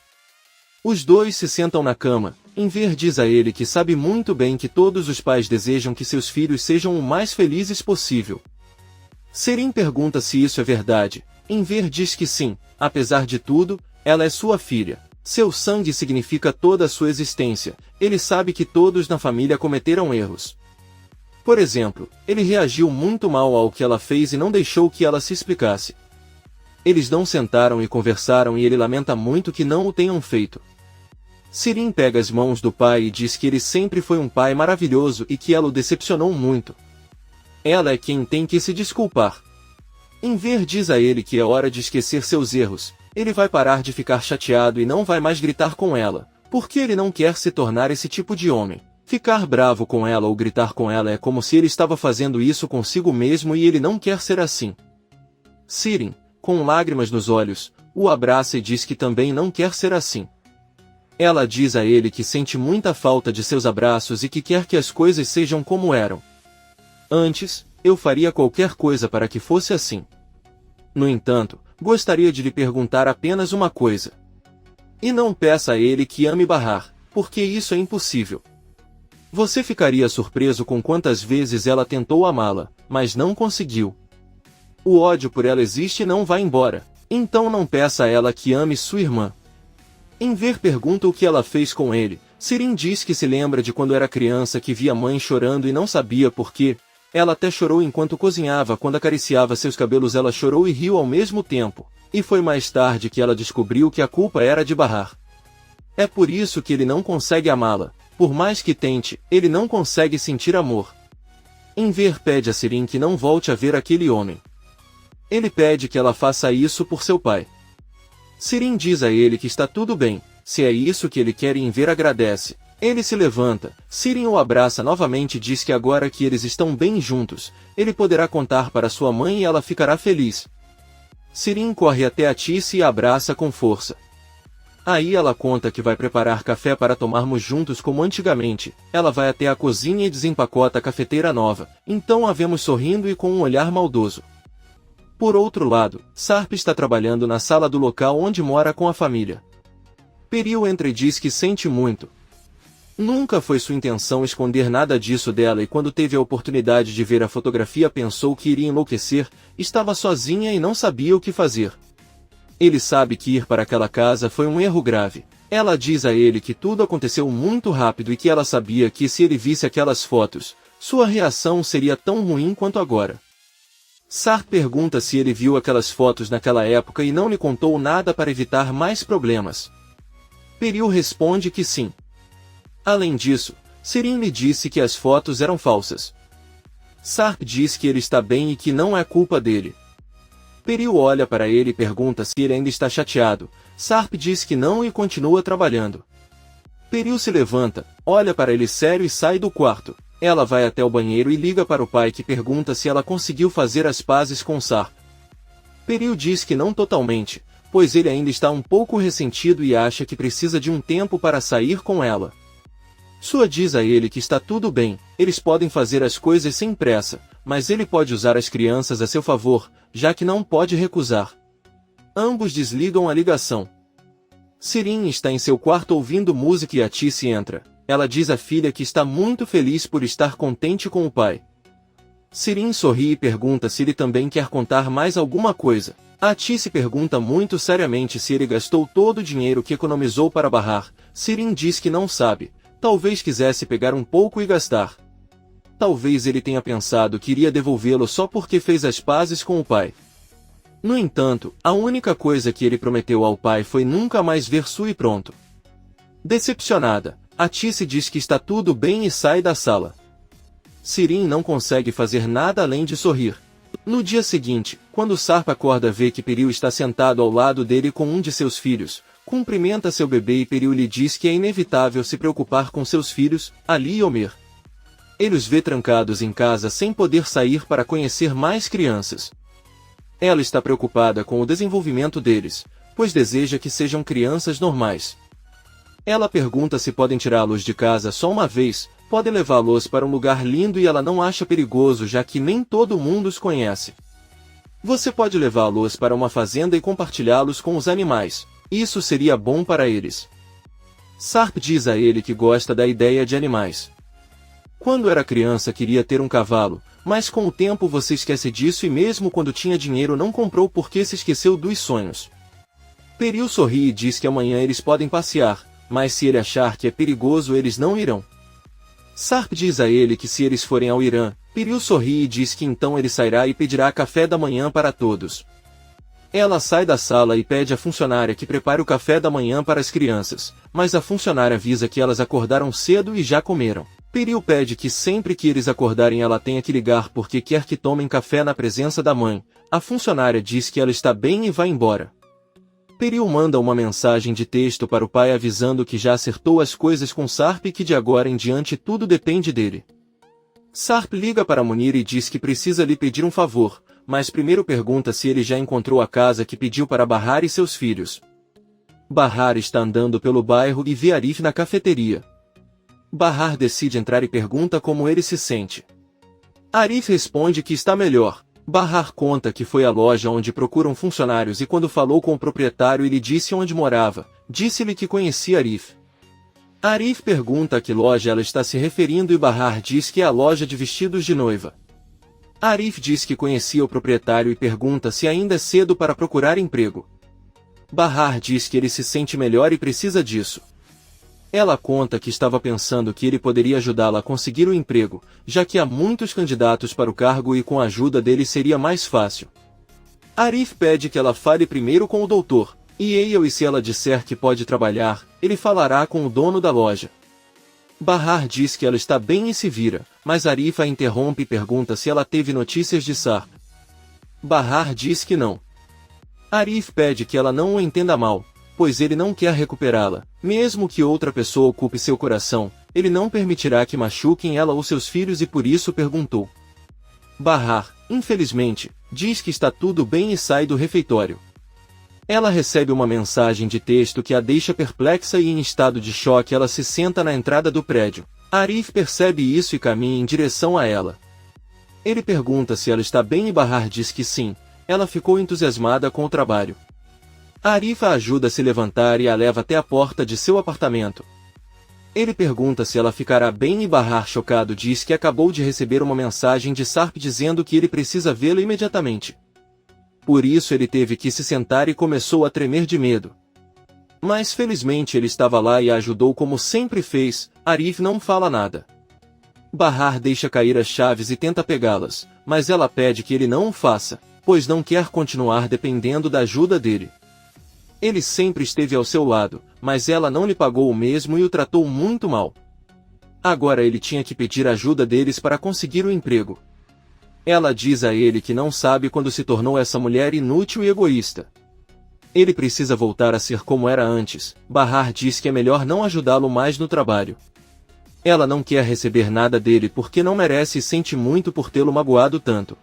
[SPEAKER 1] Os dois se sentam na cama. Enver diz a ele que sabe muito bem que todos os pais desejam que seus filhos sejam o mais felizes possível. Sirin pergunta se isso é verdade. Enver diz que sim, apesar de tudo, ela é sua filha. Seu sangue significa toda a sua existência. Ele sabe que todos na família cometeram erros. Por exemplo, ele reagiu muito mal ao que ela fez e não deixou que ela se explicasse. Eles não sentaram e conversaram e ele lamenta muito que não o tenham feito. Sirin pega as mãos do pai e diz que ele sempre foi um pai maravilhoso e que ela o decepcionou muito. Ela é quem tem que se desculpar. Enver diz a ele que é hora de esquecer seus erros. Ele vai parar de ficar chateado e não vai mais gritar com ela, porque ele não quer se tornar esse tipo de homem. Ficar bravo com ela ou gritar com ela é como se ele estava fazendo isso consigo mesmo e ele não quer ser assim. Sirin, com lágrimas nos olhos, o abraça e diz que também não quer ser assim. Ela diz a ele que sente muita falta de seus abraços e que quer que as coisas sejam como eram. Antes, eu faria qualquer coisa para que fosse assim. No entanto, gostaria de lhe perguntar apenas uma coisa. E não peça a ele que ame Bahar, porque isso é impossível. Você ficaria surpreso com quantas vezes ela tentou amá-la, mas não conseguiu. O ódio por ela existe e não vai embora. Então não peça a ela que ame sua irmã. Enver pergunta o que ela fez com ele. Sirin diz que se lembra de quando era criança que via a mãe chorando e não sabia por quê. Ela até chorou enquanto cozinhava, quando acariciava seus cabelos ela chorou e riu ao mesmo tempo. E foi mais tarde que ela descobriu que a culpa era de Bahar. É por isso que ele não consegue amá-la. Por mais que tente, ele não consegue sentir amor. Enver pede a Sirin que não volte a ver aquele homem. Ele pede que ela faça isso por seu pai. Sirin diz a ele que está tudo bem, se é isso que ele quer e Enver agradece. Ele se levanta, Sirin o abraça novamente e diz que agora que eles estão bem juntos, ele poderá contar para sua mãe e ela ficará feliz. Sirin corre até Atice e a abraça com força. Aí ela conta que vai preparar café para tomarmos juntos como antigamente. Ela vai até a cozinha e desempacota a cafeteira nova. Então a vemos sorrindo e com um olhar maldoso. Por outro lado, Sarp está trabalhando na sala do local onde mora com a família. Peril entra e diz que sente muito. Nunca foi sua intenção esconder nada disso dela e quando teve a oportunidade de ver a fotografia pensou que iria enlouquecer, estava sozinha e não sabia o que fazer. Ele sabe que ir para aquela casa foi um erro grave. Ela diz a ele que tudo aconteceu muito rápido e que ela sabia que se ele visse aquelas fotos, sua reação seria tão ruim quanto agora. Sarp pergunta se ele viu aquelas fotos naquela época e não lhe contou nada para evitar mais problemas. Peril responde que sim. Além disso, Sirin lhe disse que as fotos eram falsas. Sarp diz que ele está bem e que não é culpa dele. Peril olha para ele e pergunta se ele ainda está chateado. Sarp diz que não e continua trabalhando. Peril se levanta, olha para ele sério e sai do quarto. Ela vai até o banheiro e liga para o pai que pergunta se ela conseguiu fazer as pazes com Sarp. Peril diz que não totalmente, pois ele ainda está um pouco ressentido e acha que precisa de um tempo para sair com ela. Sua diz a ele que está tudo bem, eles podem fazer as coisas sem pressa, mas ele pode usar as crianças a seu favor, já que não pode recusar. Ambos desligam a ligação. Sirin está em seu quarto ouvindo música e Atice entra. Ela diz à filha que está muito feliz por estar contente com o pai. Sirin sorri e pergunta se ele também quer contar mais alguma coisa. Atice pergunta muito seriamente se ele gastou todo o dinheiro que economizou para Bahar. Sirin diz que não sabe, talvez quisesse pegar um pouco e gastar. Talvez ele tenha pensado que iria devolvê-lo só porque fez as pazes com o pai. No entanto, a única coisa que ele prometeu ao pai foi nunca mais ver Su e pronto. Decepcionada, Atice diz que está tudo bem e sai da sala. Sirin não consegue fazer nada além de sorrir. No dia seguinte, quando Sarp acorda vê que Peril está sentado ao lado dele com um de seus filhos, cumprimenta seu bebê e Peril lhe diz que é inevitável se preocupar com seus filhos, Ali e Omer. Ele os vê trancados em casa sem poder sair para conhecer mais crianças. Ela está preocupada com o desenvolvimento deles, pois deseja que sejam crianças normais. Ela pergunta se podem tirá-los de casa só uma vez, podem levá-los para um lugar lindo e ela não acha perigoso já que nem todo mundo os conhece. Você pode levá-los para uma fazenda e compartilhá-los com os animais, isso seria bom para eles. Sarp diz a ele que gosta da ideia de animais. Quando era criança queria ter um cavalo, mas com o tempo você esquece disso e mesmo quando tinha dinheiro não comprou porque se esqueceu dos sonhos. Peril sorri e diz que amanhã eles podem passear, mas se ele achar que é perigoso eles não irão. Sarp diz a ele que se eles forem ao Irã, Peril sorri e diz que então ele sairá e pedirá café da manhã para todos. Ela sai da sala e pede à funcionária que prepare o café da manhã para as crianças, mas a funcionária avisa que elas acordaram cedo e já comeram. Peril pede que sempre que eles acordarem ela tenha que ligar porque quer que tomem café na presença da mãe. A funcionária diz que ela está bem e vai embora. Peril manda uma mensagem de texto para o pai avisando que já acertou as coisas com Sarp e que de agora em diante tudo depende dele. Sarp liga para Munir e diz que precisa lhe pedir um favor, mas primeiro pergunta se ele já encontrou a casa que pediu para Bahar e seus filhos. Bahar está andando pelo bairro e vê Arif na cafeteria. Bahar decide entrar e pergunta como ele se sente. Arif responde que está melhor. Bahar conta que foi à loja onde procuram funcionários e quando falou com o proprietário ele disse onde morava, disse-lhe que conhecia Arif. Arif pergunta a que loja ela está se referindo e Bahar diz que é a loja de vestidos de noiva. Arif diz que conhecia o proprietário e pergunta se ainda é cedo para procurar emprego. Bahar diz que ele se sente melhor e precisa disso. Ela conta que estava pensando que ele poderia ajudá-la a conseguir o emprego, já que há muitos candidatos para o cargo e com a ajuda dele seria mais fácil. Arif pede que ela fale primeiro com o doutor, e se ela disser que pode trabalhar, ele falará com o dono da loja. Bahar diz que ela está bem e se vira, mas Arif a interrompe e pergunta se ela teve notícias de Sarp. Bahar diz que não. Arif pede que ela não o entenda mal, pois ele não quer recuperá-la. Mesmo que outra pessoa ocupe seu coração, ele não permitirá que machuquem ela ou seus filhos e por isso perguntou. Bahar, infelizmente, diz que está tudo bem e sai do refeitório. Ela recebe uma mensagem de texto que a deixa perplexa e em estado de choque ela se senta na entrada do prédio. Arif percebe isso e caminha em direção a ela. Ele pergunta se ela está bem e Bahar diz que sim, ela ficou entusiasmada com o trabalho. Arif a ajuda a se levantar e a leva até a porta de seu apartamento. Ele pergunta se ela ficará bem e Bahar chocado diz que acabou de receber uma mensagem de Sarp dizendo que ele precisa vê-la imediatamente. Por isso ele teve que se sentar e começou a tremer de medo. Mas felizmente ele estava lá e a ajudou como sempre fez. Arif não fala nada. Bahar deixa cair as chaves e tenta pegá-las, mas ela pede que ele não o faça, pois não quer continuar dependendo da ajuda dele. Ele sempre esteve ao seu lado, mas ela não lhe pagou o mesmo e o tratou muito mal. Agora ele tinha que pedir ajuda deles para conseguir o emprego. Ela diz a ele que não sabe quando se tornou essa mulher inútil e egoísta. Ele precisa voltar a ser como era antes. Bahar diz que é melhor não ajudá-lo mais no trabalho. Ela não quer receber nada dele porque não merece e sente muito por tê-lo magoado tanto.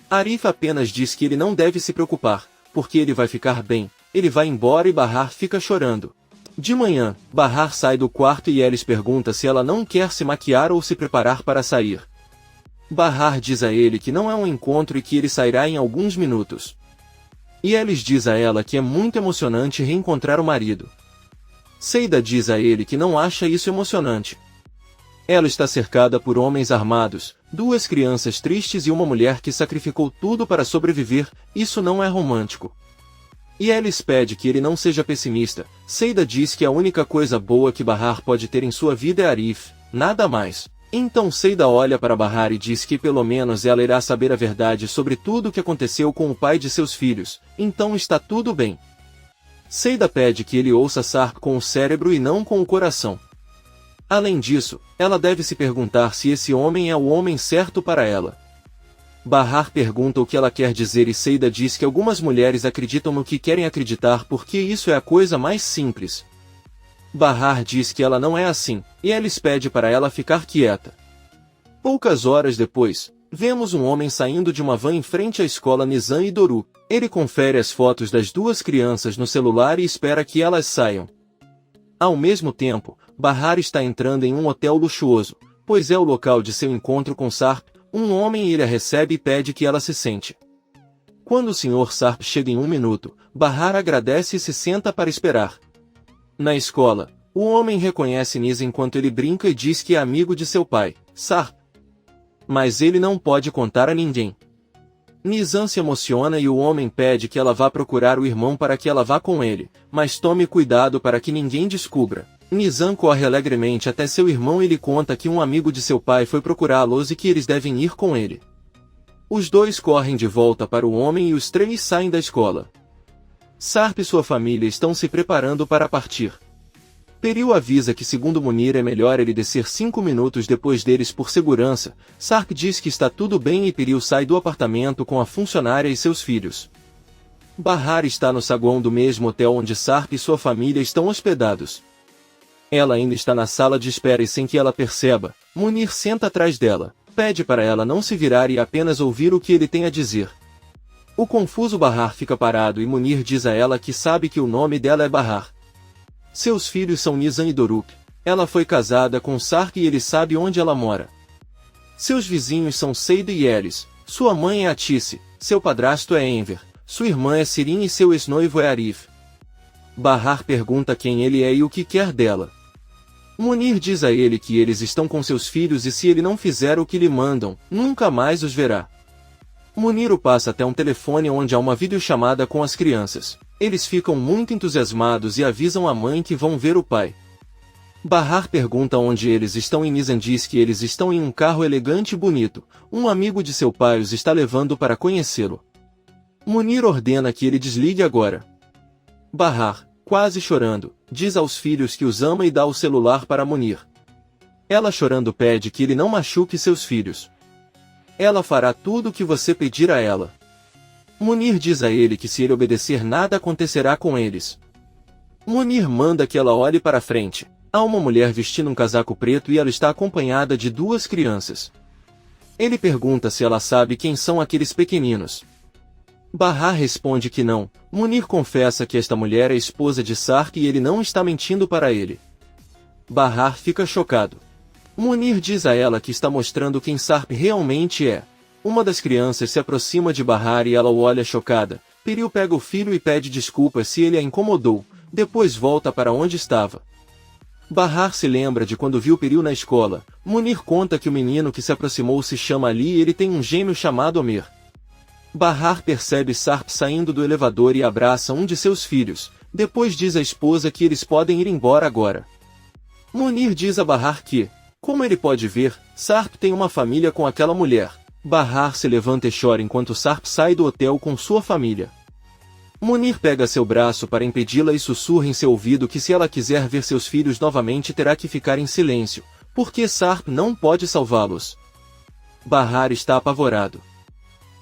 [SPEAKER 1] Arif apenas diz que ele não deve se preocupar, porque ele vai ficar bem. Ele vai embora e Bahar fica chorando. De manhã, Bahar sai do quarto e Elis pergunta se ela não quer se maquiar ou se preparar para sair. Bahar diz a ele que não é um encontro e que ele sairá em alguns minutos. E Elis diz a ela que é muito emocionante reencontrar o marido. Seida diz a ele que não acha isso emocionante. Ela está cercada por homens armados, duas crianças tristes e uma mulher que sacrificou tudo para sobreviver. Isso não é romântico. E Alice pede que ele não seja pessimista. Seida diz que a única coisa boa que Bahar pode ter em sua vida é Arif, nada mais. Então Seida olha para Bahar e diz que pelo menos ela irá saber a verdade sobre tudo o que aconteceu com o pai de seus filhos, então está tudo bem. Seida pede que ele ouça Sarp com o cérebro e não com o coração. Além disso, ela deve se perguntar se esse homem é o homem certo para ela. Bahar pergunta o que ela quer dizer e Seida diz que algumas mulheres acreditam no que querem acreditar porque isso é a coisa mais simples. Bahar diz que ela não é assim, e Alice pede para ela ficar quieta. Poucas horas depois, vemos um homem saindo de uma van em frente à escola Nizam e Doru. Ele confere as fotos das duas crianças no celular e espera que elas saiam. Ao mesmo tempo, Bahar está entrando em um hotel luxuoso, pois é o local de seu encontro com Sarp. Um homem ele a recebe e pede que ela se sente. Quando o Sr. Sarp chega em 1 minuto, Bahar agradece e se senta para esperar. Na escola, o homem reconhece Nisa enquanto ele brinca e diz que é amigo de seu pai, Sarp. Mas ele não pode contar a ninguém. Nizam se emociona e o homem pede que ela vá procurar o irmão para que ela vá com ele, mas tome cuidado para que ninguém descubra. Nizam corre alegremente até seu irmão e lhe conta que um amigo de seu pai foi procurá-los e que eles devem ir com ele. Os dois correm de volta para o homem e os três saem da escola. Sarp e sua família estão se preparando para partir. Peril avisa que segundo Munir é melhor ele descer 5 minutos depois deles por segurança. Sarp diz que está tudo bem e Peril sai do apartamento com a funcionária e seus filhos. Bahar está no saguão do mesmo hotel onde Sarp e sua família estão hospedados. Ela ainda está na sala de espera e sem que ela perceba, Munir senta atrás dela, pede para ela não se virar e apenas ouvir o que ele tem a dizer. O confuso Bahar fica parado e Munir diz a ela que sabe que o nome dela é Bahar. Seus filhos são Nizam e Doruk. Ela foi casada com Sarp e ele sabe onde ela mora. Seus vizinhos são Seida e Elis. Sua mãe é Atice, seu padrasto é Enver, sua irmã é Sirin e seu ex-noivo é Arif. Bahar pergunta quem ele é e o que quer dela. Munir diz a ele que eles estão com seus filhos e se ele não fizer o que lhe mandam, nunca mais os verá. Munir o passa até um telefone onde há uma videochamada com as crianças. Eles ficam muito entusiasmados e avisam a mãe que vão ver o pai. Bahar pergunta onde eles estão e Nizam diz que eles estão em um carro elegante e bonito. Um amigo de seu pai os está levando para conhecê-lo. Munir ordena que ele desligue agora. Bahar, quase chorando, diz aos filhos que os ama e dá o celular para Munir. Ela chorando pede que ele não machuque seus filhos. Ela fará tudo o que você pedir a ela. Munir diz a ele que se ele obedecer nada acontecerá com eles. Munir manda que ela olhe para frente. Há uma mulher vestindo um casaco preto e ela está acompanhada de duas crianças. Ele pergunta se ela sabe quem são aqueles pequeninos. Bahar responde que não. Munir confessa que esta mulher é esposa de Sarp e ele não está mentindo para ele. Bahar fica chocado. Munir diz a ela que está mostrando quem Sarp realmente é. Uma das crianças se aproxima de Bahar e ela o olha chocada. Peril pega o filho e pede desculpas se ele a incomodou, depois volta para onde estava. Bahar se lembra de quando viu Peril na escola. Munir conta que o menino que se aproximou se chama Ali e ele tem um gêmeo chamado Omer. Bahar percebe Sarp saindo do elevador e abraça um de seus filhos, depois diz à esposa que eles podem ir embora agora. Munir diz a Bahar que, como ele pode ver, Sarp tem uma família com aquela mulher. Bahar se levanta e chora enquanto Sarp sai do hotel com sua família. Munir pega seu braço para impedi-la e sussurra em seu ouvido que se ela quiser ver seus filhos novamente terá que ficar em silêncio, porque Sarp não pode salvá-los. Bahar está apavorado.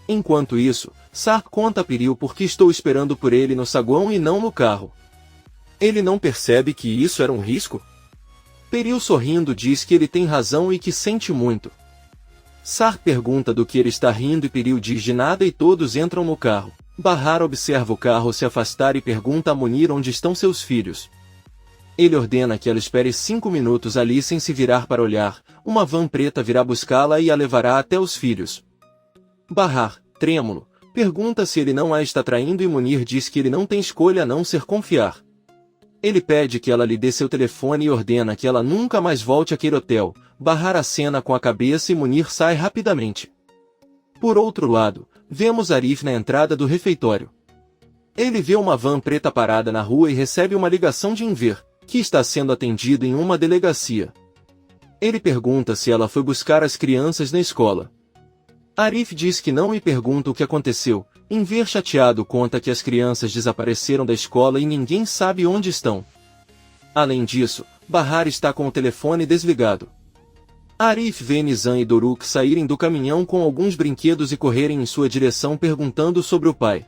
[SPEAKER 1] Enquanto isso, Sarp conta a Peril porque estou esperando por ele no saguão e não no carro. Ele não percebe que isso era um risco? Peril sorrindo diz que ele tem razão e que sente muito. Sarp pergunta do que ele está rindo e Peril diz de nada e todos entram no carro. Bahar observa o carro se afastar e pergunta a Munir onde estão seus filhos. Ele ordena que ela espere 5 minutos ali sem se virar para olhar. Uma van preta virá buscá-la e a levará até os filhos. Bahar, trêmulo, pergunta se ele não a está traindo e Munir diz que ele não tem escolha a não ser confiar. Ele pede que ela lhe dê seu telefone e ordena que ela nunca mais volte àquele hotel. Bahar acena com a cabeça e Munir sai rapidamente. Por outro lado, vemos Arif na entrada do refeitório. Ele vê uma van preta parada na rua e recebe uma ligação de Enver, que está sendo atendido em uma delegacia. Ele pergunta se ela foi buscar as crianças na escola. Arif diz que não e pergunta o que aconteceu. Enver, chateado, conta que as crianças desapareceram da escola e ninguém sabe onde estão. Além disso, Bahar está com o telefone desligado. Arif vê Nizam e Doruk saírem do caminhão com alguns brinquedos e correrem em sua direção perguntando sobre o pai.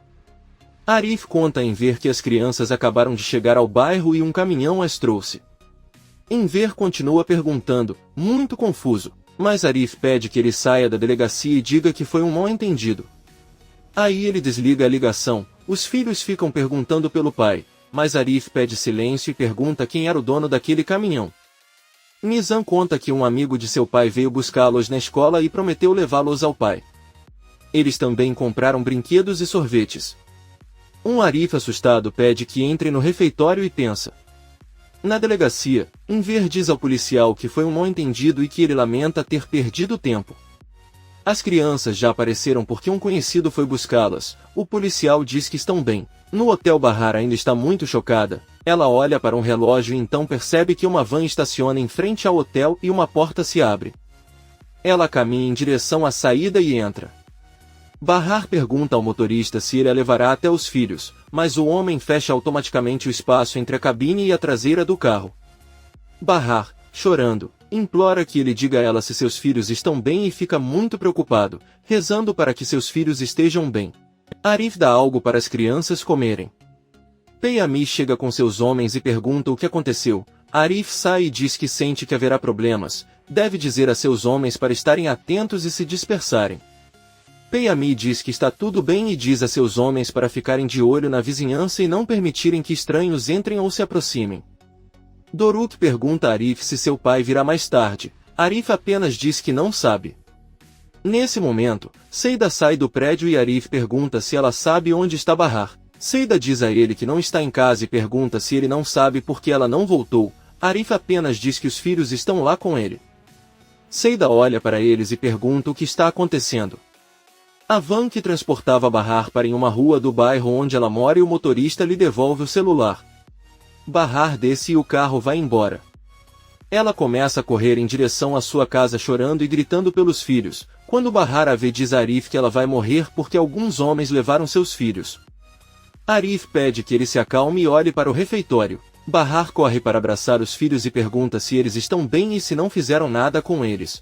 [SPEAKER 1] Arif conta a Enver que as crianças acabaram de chegar ao bairro e um caminhão as trouxe. Enver continua perguntando, muito confuso, mas Arif pede que ele saia da delegacia e diga que foi um mal-entendido. Aí ele desliga a ligação. Os filhos ficam perguntando pelo pai, mas Arif pede silêncio e pergunta quem era o dono daquele caminhão. Nizam conta que um amigo de seu pai veio buscá-los na escola e prometeu levá-los ao pai. Eles também compraram brinquedos e sorvetes. Arif, assustado, pede que entre no refeitório e pensa. Na delegacia, Enver diz ao policial que foi um mal-entendido e que ele lamenta ter perdido tempo. As crianças já apareceram porque um conhecido foi buscá-las. O policial diz que estão bem. No hotel, Bahar ainda está muito chocada. Ela olha para um relógio e então percebe que uma van estaciona em frente ao hotel e uma porta se abre. Ela caminha em direção à saída e entra. Bahar pergunta ao motorista se ele a levará até os filhos, mas o homem fecha automaticamente o espaço entre a cabine e a traseira do carro. Bahar, chorando, implora que ele diga a ela se seus filhos estão bem e fica muito preocupado, rezando para que seus filhos estejam bem. Arif dá algo para as crianças comerem. Peyami chega com seus homens e pergunta o que aconteceu. Arif sai e diz que sente que haverá problemas, deve dizer a seus homens para estarem atentos e se dispersarem. Peyami diz que está tudo bem e diz a seus homens para ficarem de olho na vizinhança e não permitirem que estranhos entrem ou se aproximem. Doruk pergunta a Arif se seu pai virá mais tarde. Arif apenas diz que não sabe. Nesse momento, Seida sai do prédio e Arif pergunta se ela sabe onde está Bahar. Seida diz a ele que não está em casa e pergunta se ele não sabe por que ela não voltou. Arif apenas diz que os filhos estão lá com ele. Seida olha para eles e pergunta o que está acontecendo. A van que transportava Bahar para em uma rua do bairro onde ela mora e o motorista lhe devolve o celular. Bahar desce e o carro vai embora. Ela começa a correr em direção à sua casa chorando e gritando pelos filhos. Quando Bahar a vê, diz a Arif que ela vai morrer porque alguns homens levaram seus filhos. Arif pede que ele se acalme e olhe para o refeitório. Bahar corre para abraçar os filhos e pergunta se eles estão bem e se não fizeram nada com eles.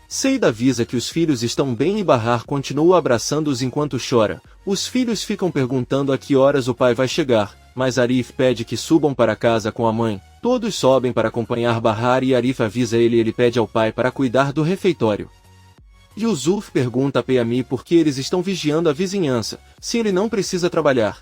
[SPEAKER 1] Seida avisa que os filhos estão bem e Bahar continua abraçando-os enquanto chora. Os filhos ficam perguntando a que horas o pai vai chegar, mas Arif pede que subam para casa com a mãe. Todos sobem para acompanhar Bahar e Arif avisa ele e ele pede ao pai para cuidar do refeitório. Yusuf pergunta a Peyami por que eles estão vigiando a vizinhança, se ele não precisa trabalhar.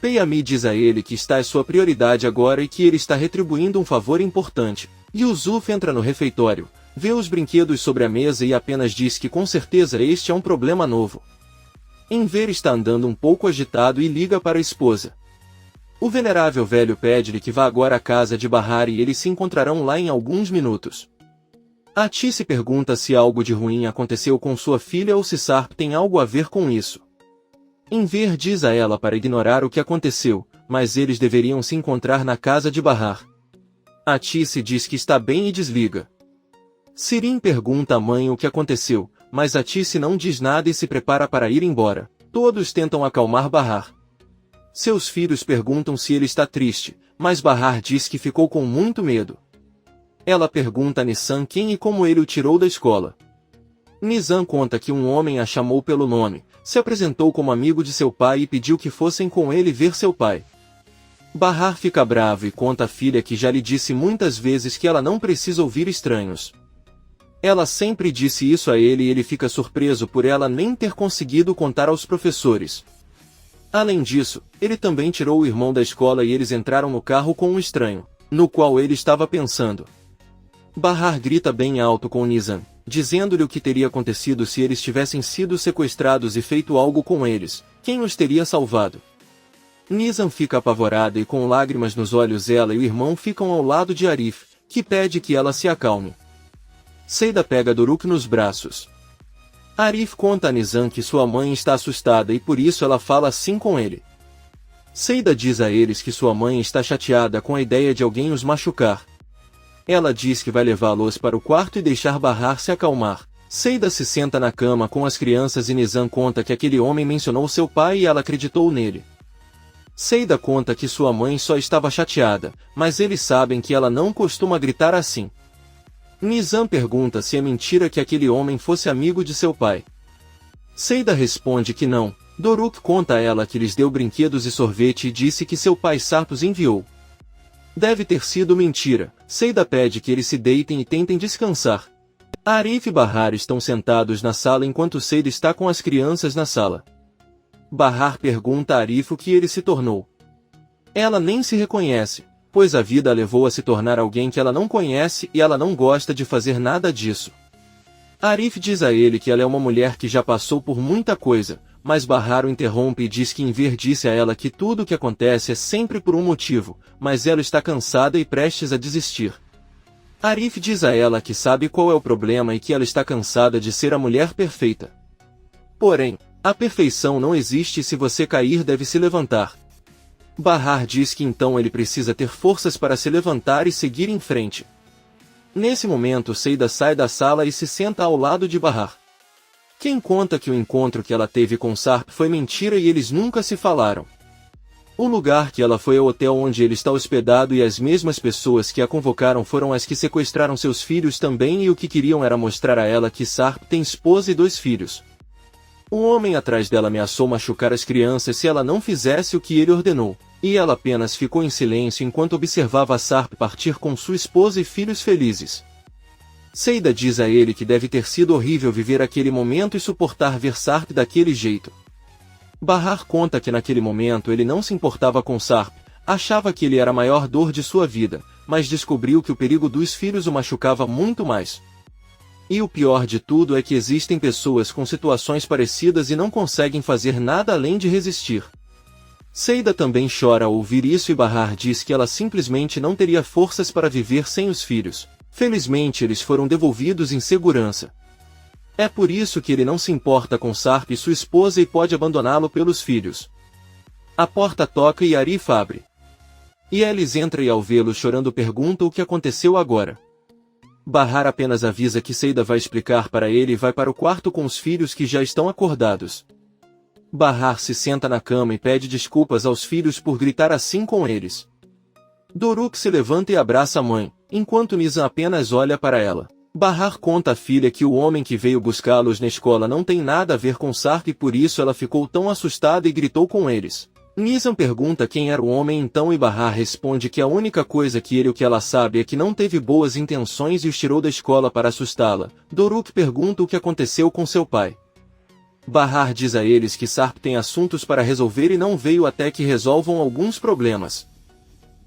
[SPEAKER 1] Peyami diz a ele que está é sua prioridade agora e que ele está retribuindo um favor importante. Yusuf entra no refeitório, vê os brinquedos sobre a mesa e apenas diz que com certeza este é um problema novo. Enver está andando um pouco agitado e liga para a esposa. O venerável velho pede-lhe que vá agora à casa de Bahar e eles se encontrarão lá em alguns minutos. Ati se pergunta se algo de ruim aconteceu com sua filha ou se Sarp tem algo a ver com isso. Enver diz a ela para ignorar o que aconteceu, mas eles deveriam se encontrar na casa de Bahar. Ati se diz que está bem e desliga. Sirin pergunta à mãe o que aconteceu, mas Ati se não diz nada e se prepara para ir embora. Todos tentam acalmar Bahar. Seus filhos perguntam se ele está triste, mas Bahar diz que ficou com muito medo. Ela pergunta a Nizam quem e como ele o tirou da escola. Nizam conta que um homem a chamou pelo nome, se apresentou como amigo de seu pai e pediu que fossem com ele ver seu pai. Bahar fica bravo e conta à filha que já lhe disse muitas vezes que ela não precisa ouvir estranhos. Ela sempre disse isso a ele e ele fica surpreso por ela nem ter conseguido contar aos professores. Além disso, ele também tirou o irmão da escola e eles entraram no carro com um estranho, no qual ele estava pensando. Bahar grita bem alto com Nizam, dizendo-lhe o que teria acontecido se eles tivessem sido sequestrados e feito algo com eles, quem os teria salvado. Nizam fica apavorada e com lágrimas nos olhos ela e o irmão ficam ao lado de Arif, que pede que ela se acalme. Seida pega Doruk nos braços. Arif conta a Nizam que sua mãe está assustada e por isso ela fala assim com ele. Seida diz a eles que sua mãe está chateada com a ideia de alguém os machucar. Ela diz que vai levá-los para o quarto e deixar Bahar se acalmar. Seida se senta na cama com as crianças e Nizam conta que aquele homem mencionou seu pai e ela acreditou nele. Seida conta que sua mãe só estava chateada, mas eles sabem que ela não costuma gritar assim. Nizam pergunta se é mentira que aquele homem fosse amigo de seu pai. Seida responde que não. Doruk conta a ela que lhes deu brinquedos e sorvete e disse que seu pai Sarp os enviou. Deve ter sido mentira. Seida pede que eles se deitem e tentem descansar. Arif e Bahar estão sentados na sala enquanto Seida está com as crianças na sala. Bahar pergunta a Arif o que ele se tornou. Ela nem se reconhece, pois a vida a levou a se tornar alguém que ela não conhece e ela não gosta de fazer nada disso. Arif diz a ele que ela é uma mulher que já passou por muita coisa, mas Bahar o interrompe e diz que Enver disse a ela que tudo o que acontece é sempre por um motivo, mas ela está cansada e prestes a desistir. Arif diz a ela que sabe qual é o problema e que ela está cansada de ser a mulher perfeita. Porém, a perfeição não existe e se você cair deve se levantar. Bahar diz que então ele precisa ter forças para se levantar e seguir em frente. Nesse momento Seida sai da sala e se senta ao lado de Bahar. Quem conta que o encontro que ela teve com Sarp foi mentira e eles nunca se falaram. O lugar que ela foi é o hotel onde ele está hospedado e as mesmas pessoas que a convocaram foram as que sequestraram seus filhos também e o que queriam era mostrar a ela que Sarp tem esposa e 2 filhos. O homem atrás dela ameaçou machucar as crianças se ela não fizesse o que ele ordenou, e ela apenas ficou em silêncio enquanto observava Sarp partir com sua esposa e filhos felizes. Seida diz a ele que deve ter sido horrível viver aquele momento e suportar ver Sarp daquele jeito. Bahar conta que naquele momento ele não se importava com Sarp, achava que ele era a maior dor de sua vida, mas descobriu que o perigo dos filhos o machucava muito mais. E o pior de tudo é que existem pessoas com situações parecidas e não conseguem fazer nada além de resistir. Seida também chora ao ouvir isso e Bahar diz que ela simplesmente não teria forças para viver sem os filhos. Felizmente eles foram devolvidos em segurança. É por isso que ele não se importa com Sarp e sua esposa e pode abandoná-lo pelos filhos. A porta toca e Arif abre. E Elis entra e ao vê-lo chorando pergunta o que aconteceu agora. Bahar apenas avisa que Seida vai explicar para ele e vai para o quarto com os filhos que já estão acordados. Bahar se senta na cama e pede desculpas aos filhos por gritar assim com eles. Doruk se levanta e abraça a mãe, enquanto Nizam apenas olha para ela. Bahar conta à filha que o homem que veio buscá-los na escola não tem nada a ver com Sarp e por isso ela ficou tão assustada e gritou com eles. Nizam pergunta quem era o homem então e Bahar responde que a única coisa que ele o que ela sabe é que não teve boas intenções e os tirou da escola para assustá-la. Doruk pergunta o que aconteceu com seu pai. Bahar diz a eles que Sarp tem assuntos para resolver e não veio até que resolvam alguns problemas.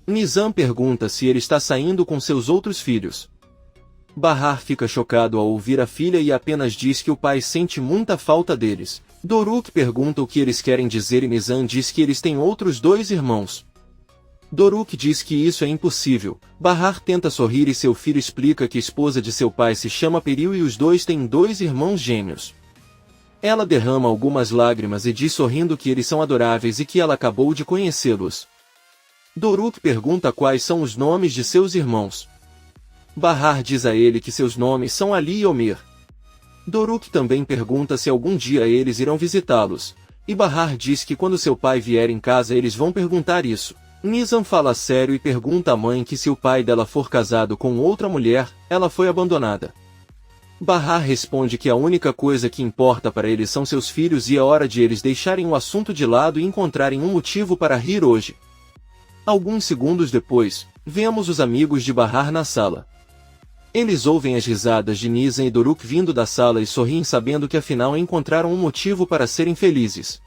[SPEAKER 1] Nizam pergunta se ele está saindo com seus outros filhos. Bahar fica chocado ao ouvir a filha e apenas diz que o pai sente muita falta deles. Doruk pergunta o que eles querem dizer e Nizam diz que eles têm outros 2 irmãos. Doruk diz que isso é impossível. Bahar tenta sorrir e seu filho explica que a esposa de seu pai se chama Peril e os 2 têm 2 irmãos gêmeos. Ela derrama algumas lágrimas e diz sorrindo que eles são adoráveis e que ela acabou de conhecê-los. Doruk pergunta quais são os nomes de seus irmãos. Bahar diz a ele que seus nomes são Ali e Omer. Doruk também pergunta se algum dia eles irão visitá-los, e Bahar diz que quando seu pai vier em casa eles vão perguntar isso. Nizam fala sério e pergunta à mãe que se o pai dela for casado com outra mulher, ela foi abandonada. Bahar responde que a única coisa que importa para eles são seus filhos e é hora de eles deixarem o assunto de lado e encontrarem um motivo para rir hoje. Alguns segundos depois, vemos os amigos de Bahar na sala. Eles ouvem as risadas de Nizam e Doruk vindo da sala e sorriem sabendo que afinal encontraram um motivo para serem felizes.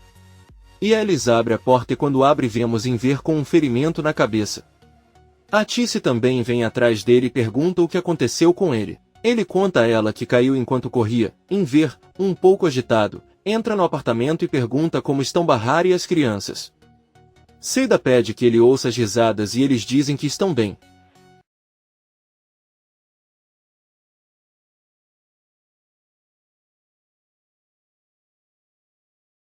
[SPEAKER 1] E Elis abre a porta e quando abre vemos Enver com um ferimento na cabeça. A Tice também vem atrás dele e pergunta o que aconteceu com ele. Ele conta a ela que caiu enquanto corria. Enver, um pouco agitado, entra no apartamento e pergunta como estão Bahar e as crianças. Seda pede que ele ouça as risadas e eles dizem que estão bem.